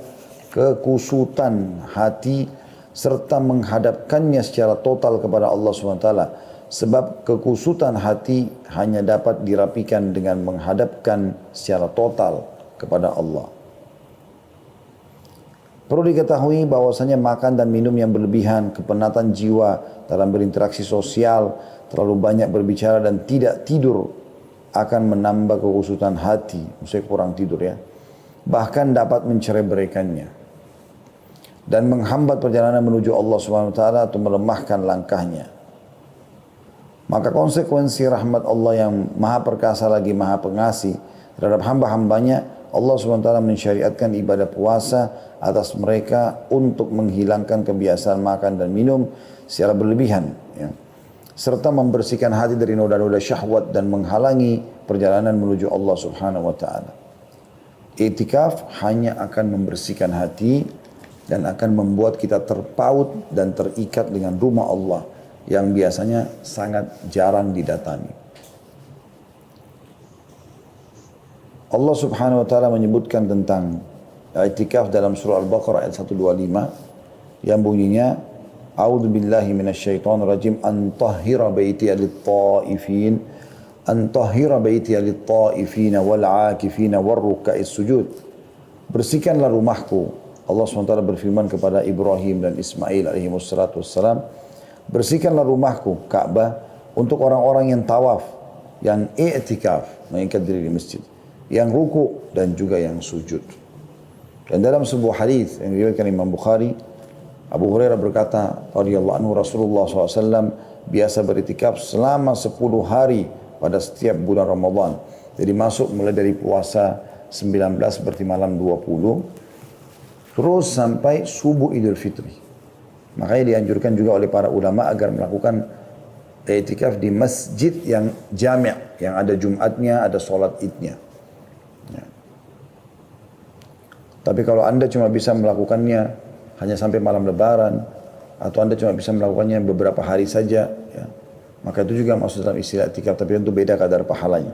[SPEAKER 1] kekusutan hati serta menghadapkannya secara total kepada Allah SWT. Sebab kekusutan hati hanya dapat dirapikan dengan menghadapkan secara total kepada Allah. Perlu diketahui bahwasanya makan dan minum yang berlebihan, kepenatan jiwa dalam berinteraksi sosial, terlalu banyak berbicara dan tidak tidur akan menambah kekusutan hati. Maksudnya kurang tidur ya. Bahkan dapat mencerai-beraikannya. Dan menghambat perjalanan menuju Allah SWT atau melemahkan langkahnya. Maka konsekuensi rahmat Allah yang maha perkasa lagi maha pengasih terhadap hamba-hambanya, Allah SWT mensyariatkan ibadah puasa atas mereka untuk menghilangkan kebiasaan makan dan minum secara berlebihan. Ya. Serta membersihkan hati dari noda-noda syahwat dan menghalangi perjalanan menuju Allah Subhanahu wa taala. Iktikaf hanya akan membersihkan hati dan akan membuat kita terpaut dan terikat dengan rumah Allah yang biasanya sangat jarang didatangi. Allah Subhanahu wa taala menyebutkan tentang iktikaf dalam surah Al-Baqarah ayat 125 yang bunyinya A'udzu billahi minasyaitonir rajim an tahhira baitiya lit-ta'ifin wal 'akifin war ruk'is sujud. Bersihkanlah rumahku Allah SWT berfirman kepada Ibrahim dan Ismail alaihi wassalam, bersihkanlah rumahku, Ka'bah, untuk orang-orang yang tawaf, yang i'tikaf, mengikat diri di masjid, yang ruku dan juga yang sujud. Dan dalam sebuah hadis yang diriwayatkan Imam Bukhari, Abu Hurairah berkata, radhiyallahu anhu, Rasulullah SAW biasa beritikaf selama 10 hari pada setiap bulan Ramadan. Jadi masuk mulai dari puasa 19 berarti malam 20, terus sampai subuh Idul Fitri. Makanya dianjurkan juga oleh para ulama agar melakukan i'tikaf di masjid yang jami', yang ada Jumatnya, ada sholat idnya. Ya. Tapi kalau anda cuma bisa melakukannya hanya sampai malam lebaran, atau anda cuma bisa melakukannya beberapa hari saja, ya, maka itu juga masuk dalam istilah i'tikaf, tapi tentu beda kadar pahalanya.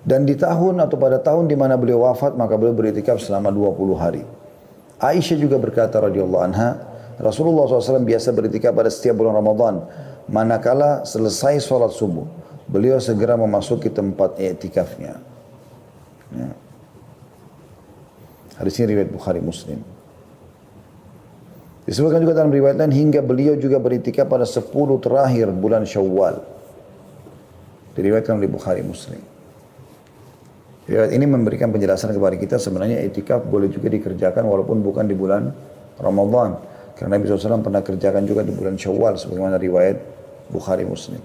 [SPEAKER 1] Dan di tahun atau pada tahun di mana beliau wafat, maka beliau beriktikaf selama 20 hari. Aisyah juga berkata radhiyallahu anha, Rasulullah SAW biasa beriktikaf pada setiap bulan Ramadan. Manakala selesai sholat subuh, beliau segera memasuki tempat i'tikafnya. Ya. Hadis ini riwayat Bukhari Muslim. Disebutkan juga dalam riwayat lain hingga beliau juga beriktikaf pada 10 terakhir bulan Syawal. Diriwayatkan oleh Bukhari Muslim. Riwayat ini memberikan penjelasan kepada kita sebenarnya i'tikaf boleh juga dikerjakan walaupun bukan di bulan Ramadan. Karena Nabi SAW pernah kerjakan juga di bulan Syawal sebagaimana riwayat Bukhari Muslim.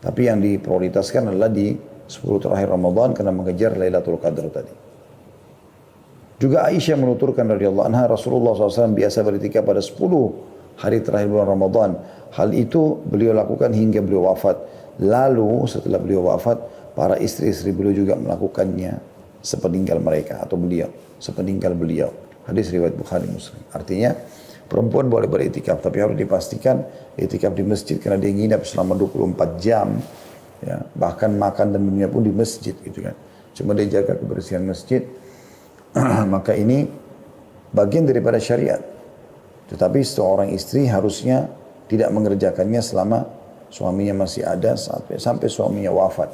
[SPEAKER 1] Tapi yang diprioritaskan adalah di 10 terakhir Ramadan karena mengejar Lailatul Qadar tadi. Juga Aisyah menuturkan radhiyallahu anha, Rasulullah SAW biasa beriktikaf pada 10 hari terakhir bulan Ramadan. Hal itu beliau lakukan hingga beliau wafat. Lalu setelah beliau wafat, para istri-istri beliau juga melakukannya sepeninggal mereka atau beliau, sepeninggal beliau. Hadis riwayat Bukhari Muslim. Artinya perempuan boleh beriktikaf, tapi harus dipastikan iktikaf di masjid karena dia nginap selama 24 jam. Ya, bahkan makan dan minumnya pun di masjid gitu kan. Cuma dia jaga kebersihan masjid. Maka ini bagian daripada syariat. Tetapi seorang istri harusnya tidak mengerjakannya selama suaminya masih ada sampai suaminya wafat.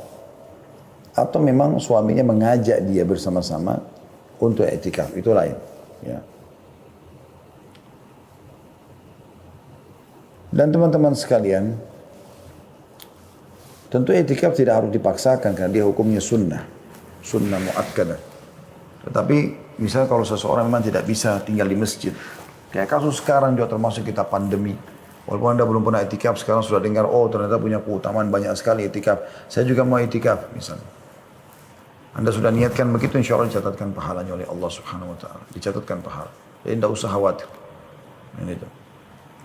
[SPEAKER 1] Atau memang suaminya mengajak dia bersama-sama untuk i'tikaf, itu lain. Ya. Dan teman-teman sekalian, tentu i'tikaf tidak harus dipaksakan karena dia hukumnya sunnah muakkadah. Tetapi misalnya kalau seseorang memang tidak bisa tinggal di masjid, kayak kasus sekarang juga termasuk kita pandemi. Walaupun anda belum pernah i'tikaf, sekarang sudah dengar, oh ternyata punya keutamaan banyak sekali i'tikaf. Saya juga mau i'tikaf misalnya. Anda sudah niatkan begitu, insya Allah dicatatkan pahalanya oleh Allah Subhanahu Wa Taala. Dicatatkan pahala. Jadi tidak usah khawatir. Ini itu.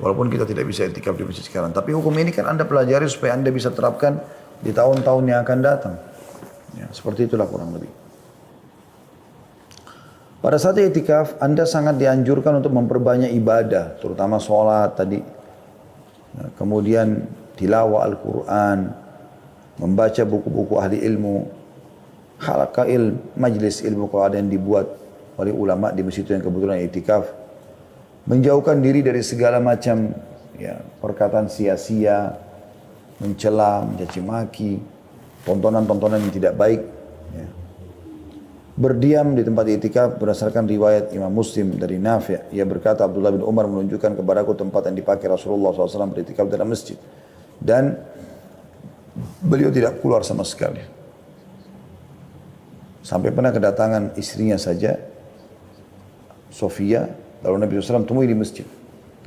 [SPEAKER 1] Walaupun kita tidak bisa i'tikaf di masjid sekarang, tapi hukum ini kan anda pelajari supaya anda bisa terapkan di tahun-tahun yang akan datang. Ya, seperti itulah kurang lebih. Pada saat i'tikaf, anda sangat dianjurkan untuk memperbanyak ibadah, terutama sholat tadi. Ya, kemudian tilawah Al-Quran, membaca buku-buku ahli ilmu, halaqah majlis ilmu kalau ada yang dibuat oleh ulama di masjid yang kebetulan i'tikaf, menjauhkan diri dari segala macam ya, perkataan sia-sia, mencela, mencaci maki, tontonan-tontonan yang tidak baik. Ya. Berdiam di tempat i'tikaf berdasarkan riwayat Imam Muslim dari Nafi', ia berkata Abdullah bin Umar menunjukkan kepadaku tempat yang dipakai Rasulullah SAW beritikaf dalam masjid, dan beliau tidak keluar sama sekali. Sampai pernah kedatangan istrinya saja, Sofia, lalu Nabi SAW temui di masjid.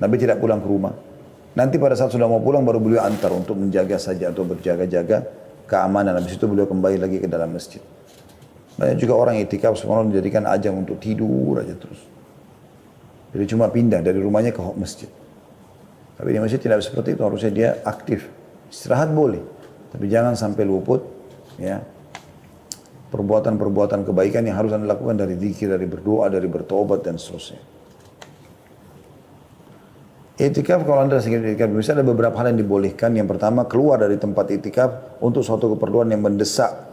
[SPEAKER 1] Nabi tidak pulang ke rumah. Nanti pada saat sudah mau pulang baru beliau antar untuk menjaga saja atau berjaga-jaga keamanan. Habis itu beliau kembali lagi ke dalam masjid. Banyak juga orang i'tikaf sebenarnya menjadikan ajang untuk tidur aja terus. Jadi cuma pindah dari rumahnya ke masjid. Tapi di masjid tidak seperti itu, harusnya dia aktif. Istirahat boleh, tapi jangan sampai luput ya perbuatan-perbuatan kebaikan yang harus anda lakukan dari zikir, dari berdoa, dari bertobat dan seterusnya. I'tikaf kalau anda sedang i'tikaf bisa ada beberapa hal yang dibolehkan. Yang pertama, keluar dari tempat i'tikaf untuk suatu keperluan yang mendesak.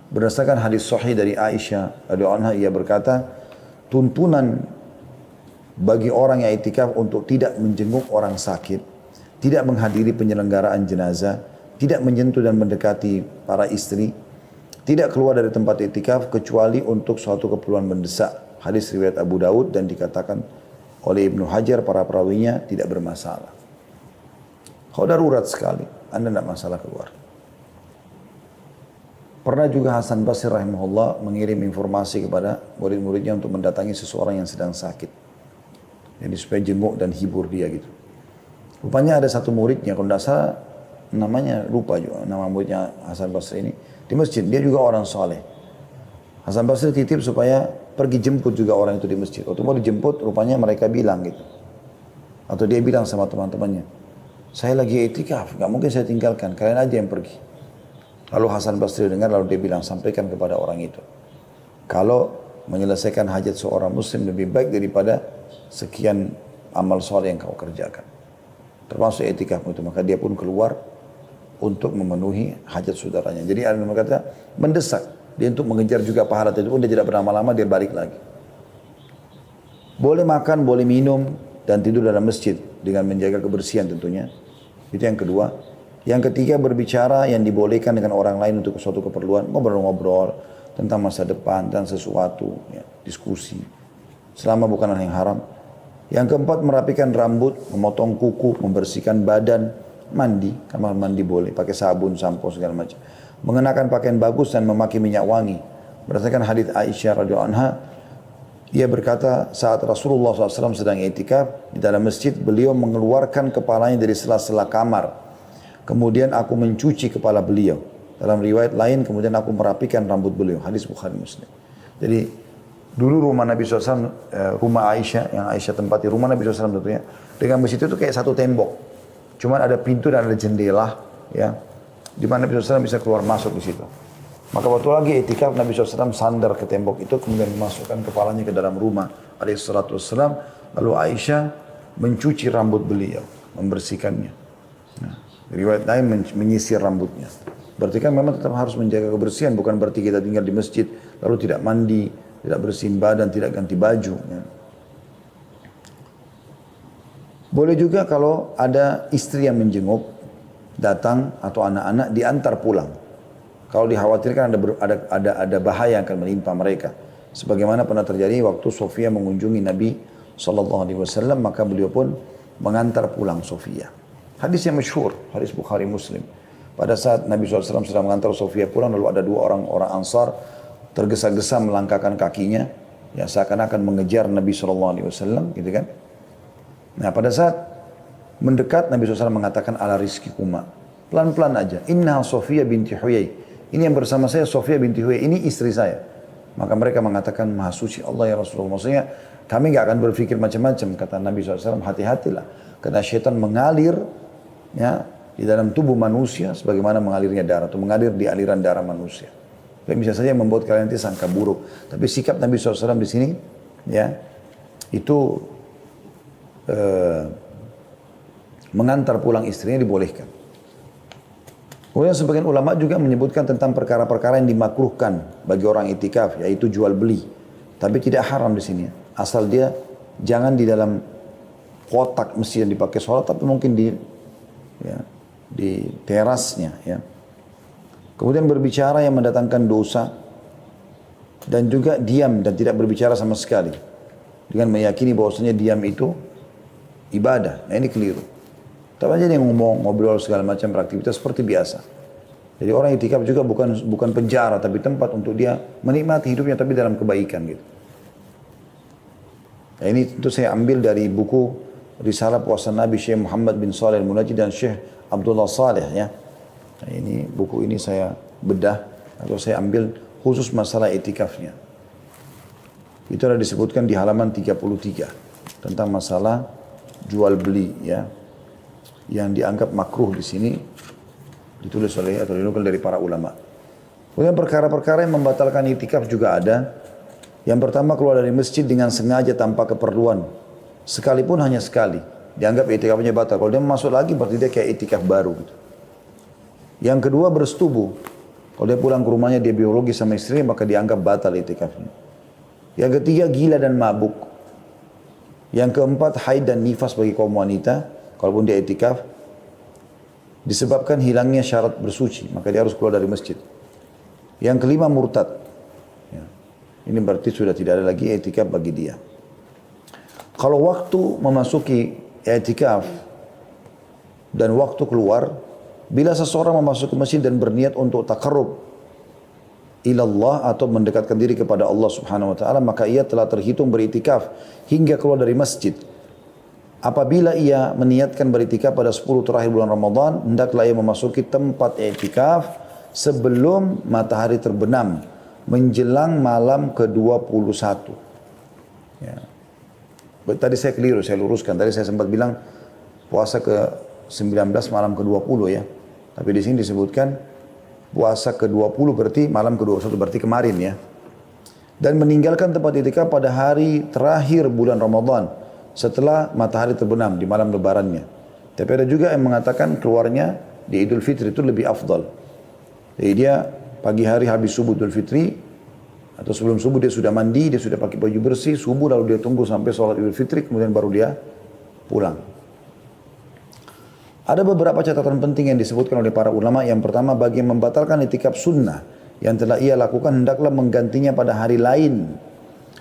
[SPEAKER 1] Berdasarkan hadis sahih dari Aisyah radhiyallahu anha, ia berkata, tuntunan bagi orang yang i'tikaf untuk tidak menjenguk orang sakit, tidak menghadiri penyelenggaraan jenazah, tidak menyentuh dan mendekati para istri, tidak keluar dari tempat i'tikaf kecuali untuk suatu keperluan mendesak. hadis riwayat Abu Daud dan dikatakan oleh Ibnu Hajar para perawinya tidak bermasalah. Kalau darurat sekali, Anda tidak masalah keluar. Pernah juga Hasan Basri rahimahullah mengirim informasi kepada murid-muridnya untuk mendatangi seseorang yang sedang sakit. Jadi supaya jenguk dan hibur dia gitu. Rupanya ada satu muridnya, kalau tidak salah namanya lupa juga, nama muridnya Hasan Basri ini. Di masjid, dia juga orang soleh. Hasan Basri titip supaya pergi jemput juga orang itu di masjid. Waktu mau dijemput, rupanya mereka bilang gitu. Atau dia bilang sama teman-temannya, saya lagi itikaf, nggak mungkin saya tinggalkan, kalian aja yang pergi. Lalu Hasan Basri dengar, lalu dia bilang, sampaikan kepada orang itu. Kalau menyelesaikan hajat seorang muslim lebih baik daripada sekian amal soleh yang kau kerjakan. Termasuk itikaf itu, maka dia pun keluar untuk memenuhi hajat saudaranya. Jadi ada yang berkata, mendesak dia untuk mengejar juga pahala itu pun dia tidak berlama-lama, dia balik lagi. Boleh makan, boleh minum, dan tidur dalam masjid dengan menjaga kebersihan tentunya. Itu yang kedua. Yang ketiga, berbicara yang dibolehkan dengan orang lain untuk suatu keperluan, ngobrol-ngobrol tentang masa depan dan sesuatu, ya, diskusi. Selama bukan hal yang haram. Yang keempat, merapikan rambut, memotong kuku, membersihkan badan, mandi, kamar mandi boleh, pakai sabun, sampo segala macam. Mengenakan pakaian bagus dan memakai minyak wangi. Berdasarkan hadits Aisyah radhiyallahu anha, dia berkata saat Rasulullah SAW sedang i'tikaf di dalam masjid, beliau mengeluarkan kepalanya dari sela-sela kamar. Kemudian aku mencuci kepala beliau. Dalam riwayat lain, kemudian aku merapikan rambut beliau. Hadis Bukhari Muslim. Jadi dulu rumah Nabi SAW, rumah Aisyah, yang Aisyah tempati, rumah Nabi SAW tentunya, dengan masjid itu kayak satu tembok. Cuma ada pintu dan ada jendela, ya, di mana Nabi SAW bisa keluar masuk di situ. Maka waktu lagi i'tikaf, Nabi SAW sandar ke tembok itu, kemudian memasukkan kepalanya ke dalam rumah alaihissalam. Lalu Aisyah mencuci rambut beliau, membersihkannya. Nah, riwayat lain menyisir rambutnya. Berarti kan memang tetap harus menjaga kebersihan, bukan berarti kita tinggal di masjid lalu tidak mandi, tidak bersihin badan, tidak ganti baju. Ya. Boleh juga kalau ada istri yang menjenguk, datang atau anak-anak diantar pulang. Kalau dikhawatirkan ada bahaya yang akan menimpa mereka. Sebagaimana pernah terjadi waktu Sofia mengunjungi Nabi SAW, maka beliau pun mengantar pulang Sofia. Hadis yang masyhur, hadis Bukhari Muslim. Pada saat Nabi SAW sedang mengantar Sofia pulang, lalu ada dua orang Ansar tergesa-gesa melangkahkan kakinya, ya seakan-akan mengejar Nabi SAW, gitu kan? Nah pada saat mendekat, Nabi SAW mengatakan ala rizki kuma, pelan-pelan aja. Inna Sofia binti Huyai. Ini yang bersama saya Sofia binti Huyai, ini istri saya. Maka mereka mengatakan maha suci Allah ya Rasulullah. Maksudnya kami nggak akan berpikir macam-macam. Kata Nabi SAW, hati-hatilah, karena syaitan mengalir, ya, di dalam tubuh manusia sebagaimana mengalirnya darah atau mengalir di aliran darah manusia. Dan bisa saja membuat kalian nanti sangka buruk. Tapi sikap Nabi SAW di sini, ya, itu mengantar pulang istrinya dibolehkan. Kemudian sebagian ulama juga menyebutkan tentang perkara-perkara yang dimakruhkan bagi orang itikaf, yaitu jual beli. Tapi tidak haram di sini. Asal dia jangan di dalam kotak masjid yang dipakai sholat, tapi mungkin di terasnya, ya. Kemudian berbicara yang mendatangkan dosa dan juga diam dan tidak berbicara sama sekali dengan meyakini bahwasanya diam itu ibadah. Nah ini keliru. Tapi aja dia ngomong, ngobrol segala macam beraktivitas seperti biasa. Jadi orang itikaf juga bukan penjara, tapi tempat untuk dia menikmati hidupnya tapi dalam kebaikan gitu. Nah ini tentu saya ambil dari buku Risalah Puasa Nabi Syekh Muhammad bin Shalih Al-Munajjid dan Syekh Abdullah Saleh, ya. Nah, ini buku ini saya bedah atau saya ambil khusus masalah itikafnya. Itu ada disebutkan di halaman 33 tentang masalah jual beli, ya, yang dianggap makruh di sini ditulis oleh atau dinukil dari para ulama. Kemudian perkara-perkara yang membatalkan itikaf juga ada. Yang pertama, keluar dari masjid dengan sengaja tanpa keperluan, sekalipun hanya sekali, dianggap itikafnya batal. Kalau dia masuk lagi berarti dia kayak itikaf baru gitu. Yang kedua, bersetubuh. Kalau dia pulang ke rumahnya dia biologi sama istrinya, maka dianggap batal itikafnya. Yang ketiga, gila dan mabuk. Yang keempat, haid dan nifas bagi kaum wanita, kalaupun dia itikaf, disebabkan hilangnya syarat bersuci, maka dia harus keluar dari masjid. Yang kelima, murtad. ini berarti sudah tidak ada lagi i'tikaf bagi dia. Kalau waktu memasuki i'tikaf dan waktu keluar, bila seseorang memasuki masjid dan berniat untuk taqarrub ilallah atau mendekatkan diri kepada Allah Subhanahu wa taala, maka ia telah terhitung beritikaf hingga keluar dari masjid. Apabila ia meniatkan beritikaf pada 10 terakhir bulan Ramadan, hendaklah ia memasuki tempat i'tikaf sebelum matahari terbenam menjelang malam ke-21. Ya. Tadi saya keliru, saya luruskan. Tadi saya sempat bilang puasa ke-19 malam ke-20 ya. Tapi di sini disebutkan puasa ke-20 berarti malam ke-21 berarti kemarin ya. Dan meninggalkan tempat i'tikaf pada hari terakhir bulan Ramadan setelah matahari terbenam di malam lebarannya. Tapi ada juga yang mengatakan keluarnya di Idul Fitri itu lebih afdal. Jadi dia pagi hari habis subuh Idul Fitri atau sebelum subuh dia sudah mandi, dia sudah pakai baju bersih, subuh lalu dia tunggu sampai sholat Idul Fitri kemudian baru dia pulang. Ada beberapa catatan penting yang disebutkan oleh para ulama. Yang pertama, bagi yang membatalkan i'tikaf sunnah yang telah ia lakukan hendaklah menggantinya pada hari lain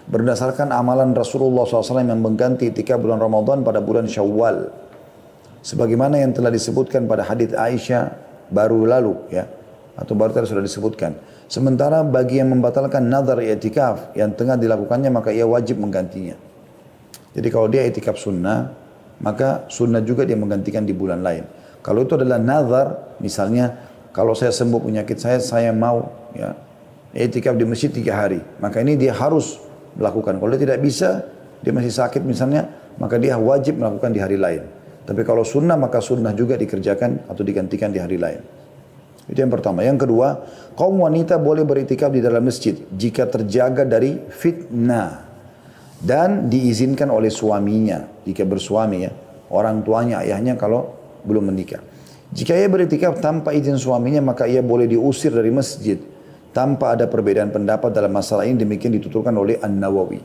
[SPEAKER 1] berdasarkan amalan Rasulullah SAW yang mengganti i'tikaf bulan Ramadan pada bulan Syawal, sebagaimana yang telah disebutkan pada hadits Aisyah baru lalu ya, atau baru tadi sudah disebutkan. Sementara bagi yang membatalkan nazar i'tikaf yang tengah dilakukannya, maka ia wajib menggantinya. Jadi kalau dia i'tikaf sunnah, maka sunnah juga dia menggantikan di bulan lain. Kalau itu adalah nazar, misalnya kalau saya sembuh penyakit saya mau ya i'tikaf di masjid 3 hari, maka ini dia harus melakukan. Kalau dia tidak bisa, dia masih sakit misalnya, maka dia wajib melakukan di hari lain. Tapi kalau sunnah, maka sunnah juga dikerjakan atau digantikan di hari lain. Itu yang pertama. Yang kedua, kaum wanita boleh beriktikaf di dalam masjid jika terjaga dari fitnah dan diizinkan oleh suaminya jika bersuami ya, orang tuanya, ayahnya kalau belum menikah. Jika ia beriktikaf tanpa izin suaminya, maka ia boleh diusir dari masjid tanpa ada perbedaan pendapat dalam masalah ini. Demikian dituturkan oleh An-Nawawi.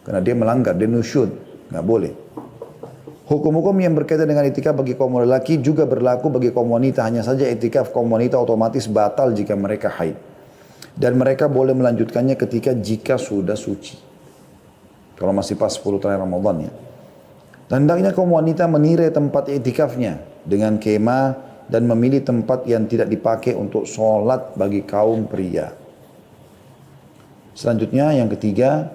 [SPEAKER 1] Karena dia melanggar, dia nusyud, nggak boleh. Hukum-hukum yang berkaitan dengan i'tikaf bagi kaum lelaki juga berlaku bagi kaum wanita. Hanya saja i'tikaf kaum wanita otomatis batal jika mereka haid. Dan mereka boleh melanjutkannya jika sudah suci. Kalau masih pas 10 terakhir Ramadan ya. Dan hendaknya kaum wanita menirai tempat i'tikafnya dengan kemah dan memilih tempat yang tidak dipakai untuk sholat bagi kaum pria. Selanjutnya yang ketiga,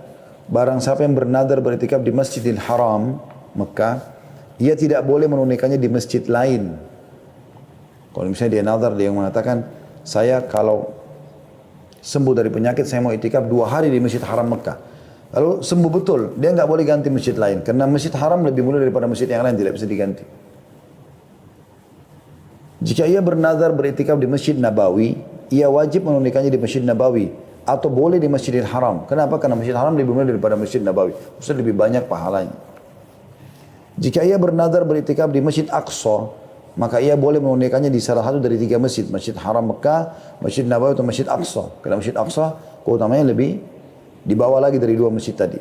[SPEAKER 1] barang siapa yang bernadar beriktikaf di Masjidil Haram, Mekah, ia tidak boleh menunaikannya di masjid lain. Kalau misalnya dia nadar, dia mengatakan, saya kalau sembuh dari penyakit, saya mau i'tikaf 2 hari di Masjid Haram Mekah. Lalu sembuh betul, dia nggak boleh ganti masjid lain. Karena Masjid Haram lebih mulia daripada masjid yang lain, tidak bisa diganti. Jika ia bernazar beriktikaf di Masjid Nabawi, ia wajib menunaikannya di Masjid Nabawi. Atau boleh di Masjidil Haram. Kenapa? Karena Masjid Haram lebih mulia daripada Masjid Nabawi. Maksudnya lebih banyak pahalanya. Jika ia bernazar beriktikaf di Masjid Aqsa, maka ia boleh menunaikannya di salah satu dari 3 masjid. Masjid Haram Mekah, Masjid Nabawi atau Masjid Aqsa. Karena Masjid Aqsa keutamanya lebih di bawah lagi dari 2 masjid tadi.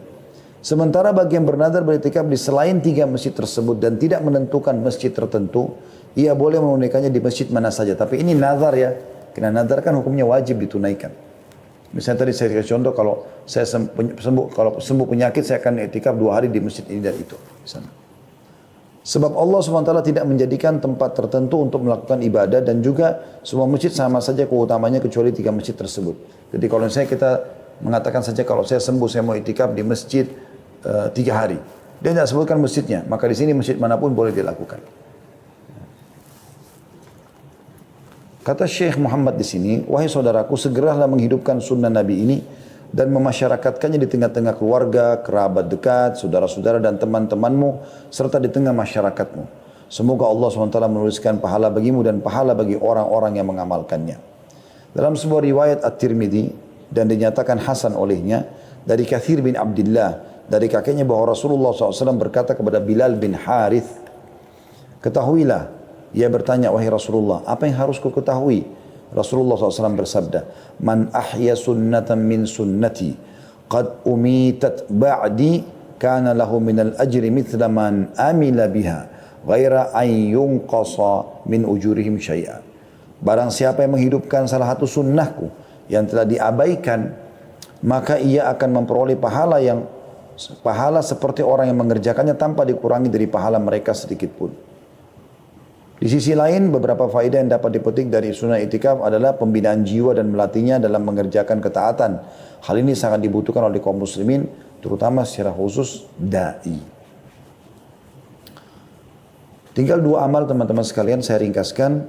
[SPEAKER 1] Sementara bagi yang bernazar beriktikaf di selain 3 masjid tersebut dan tidak menentukan masjid tertentu, ia boleh menunaikannya di masjid mana saja. Tapi ini nazar ya, karena nazar kan hukumnya wajib ditunaikan. Misalnya tadi saya kasih contoh, kalau saya sembuh penyakit, saya akan i'tikaf 2 hari di masjid ini dan itu. Misalnya. Sebab Allah SWT tidak menjadikan tempat tertentu untuk melakukan ibadah, dan juga semua masjid sama saja keutamanya kecuali 3 masjid tersebut. Jadi kalau misalnya kita mengatakan saja kalau saya sembuh, saya mau i'tikaf di masjid 3 hari. Dia tidak sebutkan masjidnya, maka di sini masjid manapun boleh dilakukan. Kata Syekh Muhammad di sini, wahai saudaraku, segeralah menghidupkan sunnah Nabi ini dan memasyarakatkannya di tengah-tengah keluarga, kerabat dekat, saudara-saudara dan teman-temanmu, serta di tengah masyarakatmu. Semoga Allah SWT menuliskan pahala bagimu dan pahala bagi orang-orang yang mengamalkannya. Dalam sebuah riwayat At-Tirmidzi, dan dinyatakan hasan olehnya, dari Kathir bin Abdullah, dari kakeknya bahwa Rasulullah SAW berkata kepada Bilal bin Harith, ketahuilah. Ia bertanya, wahai Rasulullah, apa yang harus ku ketahui? Rasulullah SAW bersabda, man ahya sunnatan min sunnati qad umitat ba'di kana lahu minal ajri mithla man amila biha ghaira an yunqasa min ujurihim syai'a. Barang siapa yang menghidupkan salah satu sunnahku yang telah diabaikan maka ia akan memperoleh pahala seperti orang yang mengerjakannya tanpa dikurangi dari pahala mereka sedikit pun. Di sisi lain, beberapa faedah yang dapat dipetik dari sunnah itikaf adalah pembinaan jiwa dan melatihnya dalam mengerjakan ketaatan. Hal ini sangat dibutuhkan oleh kaum muslimin, terutama secara khusus da'i. Tinggal 2 amal teman-teman sekalian, saya ringkaskan.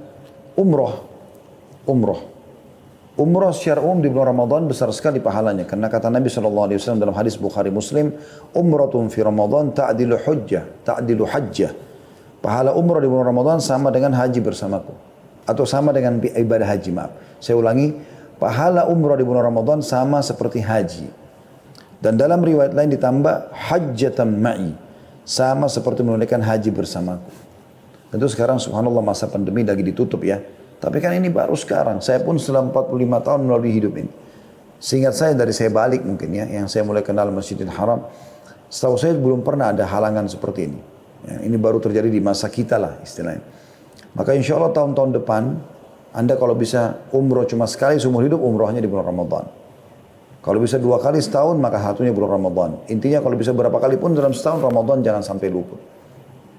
[SPEAKER 1] Umroh. Umroh secara umum di bulan Ramadan besar sekali pahalanya. Karena kata Nabi SAW dalam hadis Bukhari Muslim, umratun fi Ramadan ta'dilu hajjah. Pahala umrah di bulan Ramadan sama dengan haji bersamaku. Atau sama dengan ibadah haji, maaf. Saya ulangi, pahala umrah di bulan Ramadan sama seperti haji. Dan dalam riwayat lain ditambah hajjatan ma'i. Sama seperti menunaikan haji bersamaku. Tentu sekarang subhanallah masa pandemi lagi ditutup ya. Tapi kan ini baru sekarang. Saya pun setelah 45 tahun melalui hidup ini. Seingat saya dari saya balik mungkin ya. Yang saya mulai kenal Masjidil Haram. Setahu saya belum pernah ada halangan seperti ini. Ya, ini baru terjadi di masa kita lah istilahnya. Maka insya Allah tahun-tahun depan, Anda kalau bisa umroh cuma sekali seumur hidup, umrohnya di bulan Ramadan. Kalau bisa 2 kali setahun, maka satunya bulan Ramadan. Intinya kalau bisa berapa kali pun dalam setahun Ramadan jangan sampai luput.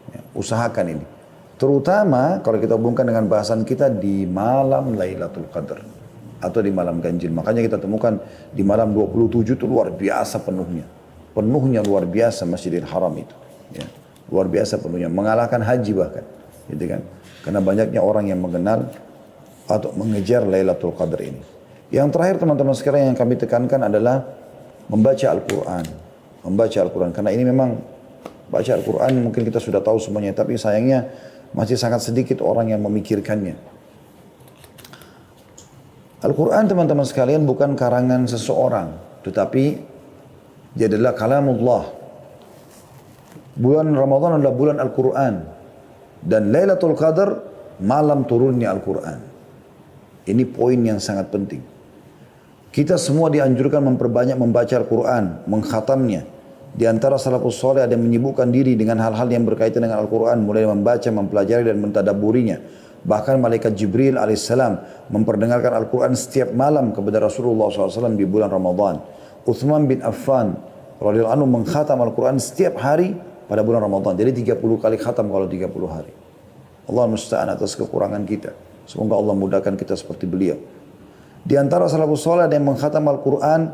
[SPEAKER 1] Ya, usahakan ini. Terutama kalau kita hubungkan dengan bahasan kita di malam Lailatul Qadar. Atau di malam ganjil. Makanya kita temukan di malam 27 itu luar biasa penuhnya. Penuhnya luar biasa Masjidil Haram itu. Ya. Luar biasa penuhnya, mengalahkan haji bahkan, gitu kan? Karena banyaknya orang yang mengenal atau mengejar Lailatul Qadar ini. Yang terakhir teman-teman sekalian yang kami tekankan adalah membaca Al-Quran. Membaca Al-Quran, karena ini memang baca Al-Quran mungkin kita sudah tahu semuanya, tapi sayangnya masih sangat sedikit orang yang memikirkannya. Al-Quran teman-teman sekalian bukan karangan seseorang, tetapi dia adalah kalamullah. Bulan Ramadan adalah bulan Al-Quran. Dan Lailatul Qadar, malam turunnya Al-Quran. Ini poin yang sangat penting. Kita semua dianjurkan memperbanyak membaca Al-Quran, mengkhatamnya. Di antara salafus saleh ada yang menyibukkan diri dengan hal-hal yang berkaitan dengan Al-Quran, mulai membaca, mempelajari dan mentadaburinya. Bahkan malaikat Jibril alaihissalam memperdengarkan Al-Quran setiap malam kepada Rasulullah SAW di bulan Ramadan. Uthman bin Affan radhiyallahu anhu mengkhatam Al-Quran setiap hari pada bulan Ramadan. Jadi 30 kali khatam kalau 30 hari. Allah musta'an atas kekurangan kita. Semoga Allah mudahkan kita seperti beliau. Di antara salafus saleh ada yang mengkhatam Al-Quran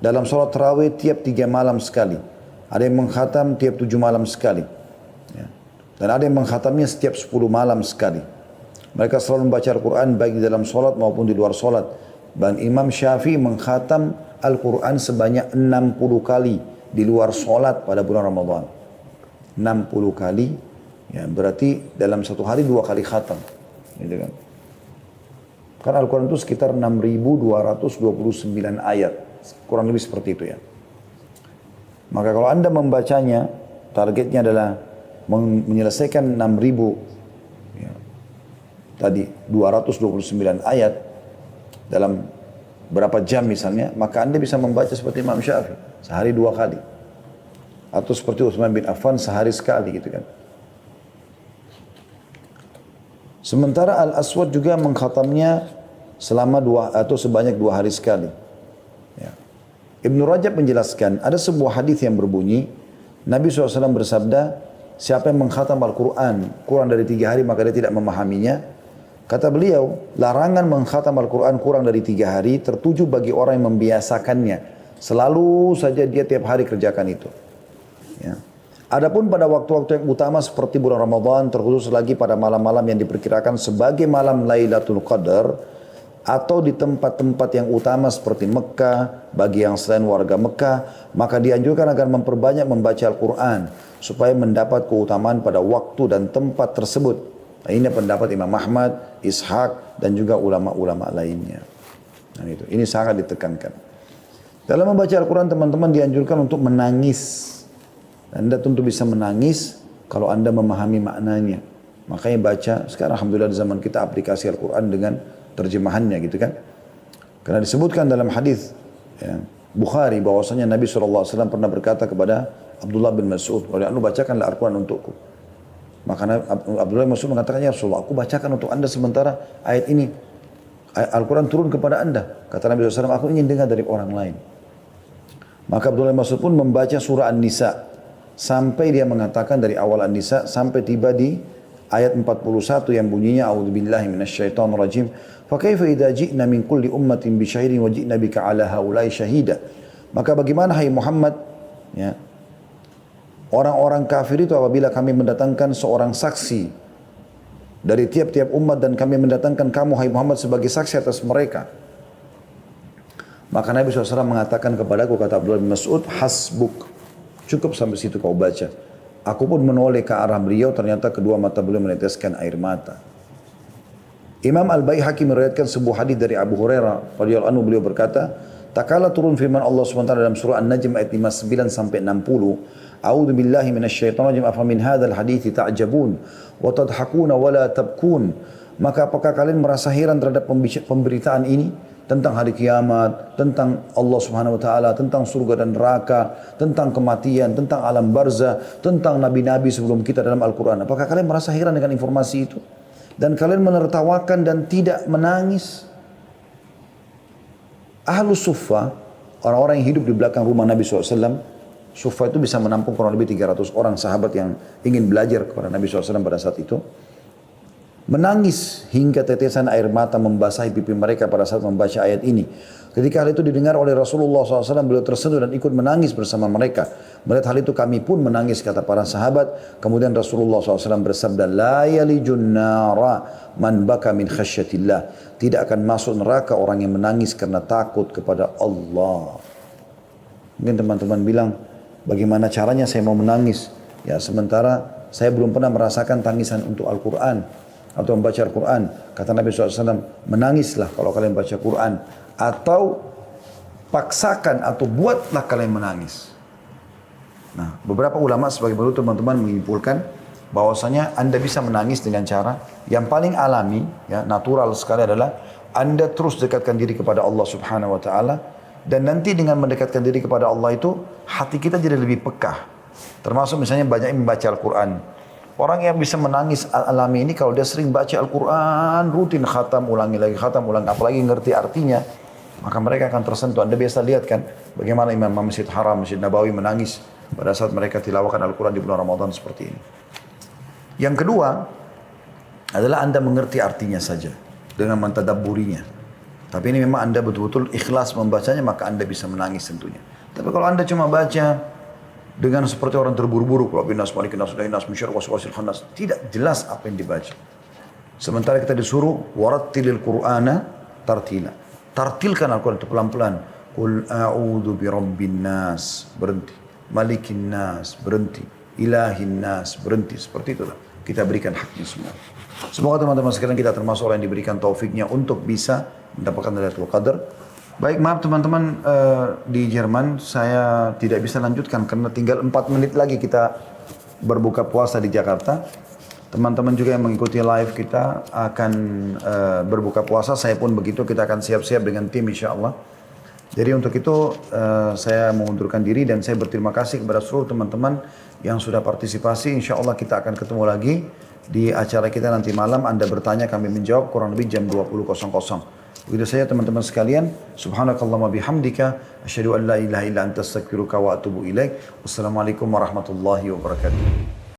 [SPEAKER 1] dalam sholat tarawih tiap 3 malam sekali. Ada yang mengkhatam tiap 7 malam sekali. Ya. Dan ada yang mengkhatamnya setiap 10 malam sekali. Mereka selalu membaca Al-Quran baik di dalam sholat maupun di luar sholat. Dan Imam Syafi'i mengkhatam Al-Quran sebanyak 60 kali di luar sholat pada bulan Ramadan. 60 kali, ya berarti dalam satu hari 2 kali khatam, gitu kan? Karena Al-Quran itu sekitar 6.229 ayat, kurang lebih seperti itu ya. Maka kalau Anda membacanya, targetnya adalah menyelesaikan 6.000, ya, tadi 229 ayat dalam berapa jam misalnya, maka Anda bisa membaca seperti Imam Syafi'i, sehari 2 kali. Atau seperti Utsman bin Affan sehari sekali gitu kan. Sementara Al-Aswad juga mengkhatamnya selama sebanyak 2 hari sekali. Ya. Ibnu Rajab menjelaskan, ada sebuah hadis yang berbunyi, Nabi SAW bersabda, siapa yang mengkhatam Al-Quran kurang dari 3 hari maka dia tidak memahaminya. Kata beliau, larangan mengkhatam Al-Quran kurang dari 3 hari tertuju bagi orang yang membiasakannya. Selalu saja dia tiap hari kerjakan itu. Ya. Adapun pada waktu-waktu yang utama seperti bulan Ramadan, terkhusus lagi pada malam-malam yang diperkirakan sebagai malam Lailatul Qadar, atau di tempat-tempat yang utama seperti Mekah, bagi yang selain warga Mekah, maka dianjurkan agar memperbanyak membaca Al-Quran, supaya mendapat keutamaan pada waktu dan tempat tersebut. Nah, ini pendapat Imam Ahmad, Ishaq, dan juga ulama-ulama lainnya. Nah, ini sangat ditekankan. Dalam membaca Al-Quran teman-teman dianjurkan untuk menangis. Anda tentu bisa menangis kalau Anda memahami maknanya. Makanya baca, sekarang alhamdulillah di zaman kita aplikasi Al-Quran dengan terjemahannya gitu kan. Karena disebutkan dalam hadis ya, Bukhari bahwasanya Nabi SAW pernah berkata kepada Abdullah bin Mas'ud, "Anu bacakanlah Al-Quran untukku." Maka Abdullah bin Mas'ud mengatakan, "Ya Rasulullah, aku bacakan untuk Anda sementara ayat ini. Al-Quran turun kepada Anda." Kata Nabi SAW, "Aku ingin dengar dari orang lain." Maka Abdullah bin Mas'ud pun membaca surah An-Nisa sampai dia mengatakan dari awal An-Nisa sampai tiba di ayat 41 yang bunyinya a'udzubillahi minasyaitonir rajim. Fa kaifa idza ji'na min kulli ummatin bi syahidin wa ji'na bika 'ala haula'i syahida. Maka bagaimana hai Muhammad, ya, orang-orang kafir itu apabila kami mendatangkan seorang saksi dari tiap-tiap umat dan kami mendatangkan kamu hai Muhammad sebagai saksi atas mereka. Maka Nabi SAW mengatakan kepadaku, kata Abdullah bin Mas'ud, hasbuk. Cukup sampai situ kau baca. Aku pun menoleh ke arah beliau, ternyata kedua mata beliau meneteskan air mata. Imam Al-Baihaqi meriwayatkan sebuah hadis dari Abu Hurairah radhiyallahu anhu, beliau berkata, tak kala turun firman Allah SWT dalam surah An-Najm ayat 59 sampai 60, A'udzu billahi minasyaitonir rajim, afa min hadzal hadithi ta'jabun wa tadhakuna wa la tabkun. Maka apakah kalian merasa heran terhadap pemberitaan ini? Tentang hari kiamat, tentang Allah Subhanahu wa taala, tentang surga dan neraka, tentang kematian, tentang alam barzah, tentang nabi-nabi sebelum kita dalam Al-Qur'an. Apakah kalian merasa heran dengan informasi itu? Dan kalian menertawakan dan tidak menangis? Ahlus Suffah, orang-orang yang hidup di belakang rumah Nabi SAW, Suffah itu bisa menampung kurang lebih 300 orang sahabat yang ingin belajar kepada Nabi SAW pada saat itu. Menangis hingga tetesan air mata membasahi pipi mereka pada saat membaca ayat ini. Ketika hal itu didengar oleh Rasulullah SAW, beliau tersentuh dan ikut menangis bersama mereka. Melihat hal itu kami pun menangis, kata para sahabat. Kemudian Rasulullah SAW bersabda, La yalijun nara man baka min khasyatillah. Tidak akan masuk neraka orang yang menangis karena takut kepada Allah. Mungkin teman-teman bilang, bagaimana caranya saya mau menangis? Ya, sementara saya belum pernah merasakan tangisan untuk Al-Quran atau membaca Al-Quran. Kata Nabi SAW, menangislah kalau kalian baca Quran, atau paksakan atau buatlah kalian menangis. Nah, beberapa ulama sebagai berikut teman-teman menyimpulkan bahwasanya Anda bisa menangis dengan cara yang paling alami, ya, natural sekali adalah Anda terus dekatkan diri kepada Allah Subhanahu wa taala, dan nanti dengan mendekatkan diri kepada Allah itu hati kita jadi lebih peka. Termasuk misalnya banyak yang membaca Al-Quran. Orang yang bisa menangis alami ini kalau dia sering baca Al-Quran, rutin khatam, ulangi lagi khatam, ulangi, apalagi ngerti artinya, maka mereka akan tersentuh. Anda biasa lihat kan bagaimana Imam Masjid Haram, Masjid Nabawi menangis pada saat mereka tilawahkan Al-Quran di bulan Ramadan seperti ini. Yang kedua adalah Anda mengerti artinya saja dengan mentadabburinya. Tapi ini memang Anda betul-betul ikhlas membacanya, maka Anda bisa menangis tentunya. Tapi kalau Anda cuma baca dengan seperti orang terburu-buru, Rabbinas malikin nas ilahin nas min syarri waswasil khannas, tidak jelas apa yang dibaca. Sementara kita disuruh warattilil Qur'ana tartila. Tartilkan Al-Quran itu pelan-pelan. Qul a'udzu birabbin nas, berhenti. Malikin nas, berhenti. Ilahin nas, berhenti. Seperti itulah kita berikan haknya semua. Semoga teman-teman sekalian kita termasuk orang yang diberikan taufiknya untuk bisa mendapatkan Lailatul Qadar. Baik, maaf teman-teman, di Jerman saya tidak bisa lanjutkan karena tinggal 4 menit lagi kita berbuka puasa di Jakarta. Teman-teman juga yang mengikuti live kita akan berbuka puasa, saya pun begitu, kita akan siap-siap dengan tim insya Allah. Jadi untuk itu saya mengundurkan diri dan saya berterima kasih kepada seluruh teman-teman yang sudah partisipasi. Insya Allah kita akan ketemu lagi di acara kita nanti malam. Anda bertanya, kami menjawab kurang lebih jam 20.00. Begitu saja teman-teman sekalian. Subhanakallahumma bihamdika asyhadu an la ilaha illa anta astaghfiruka wa atubu ilaik. Wassalamualaikum warahmatullahi wabarakatuh.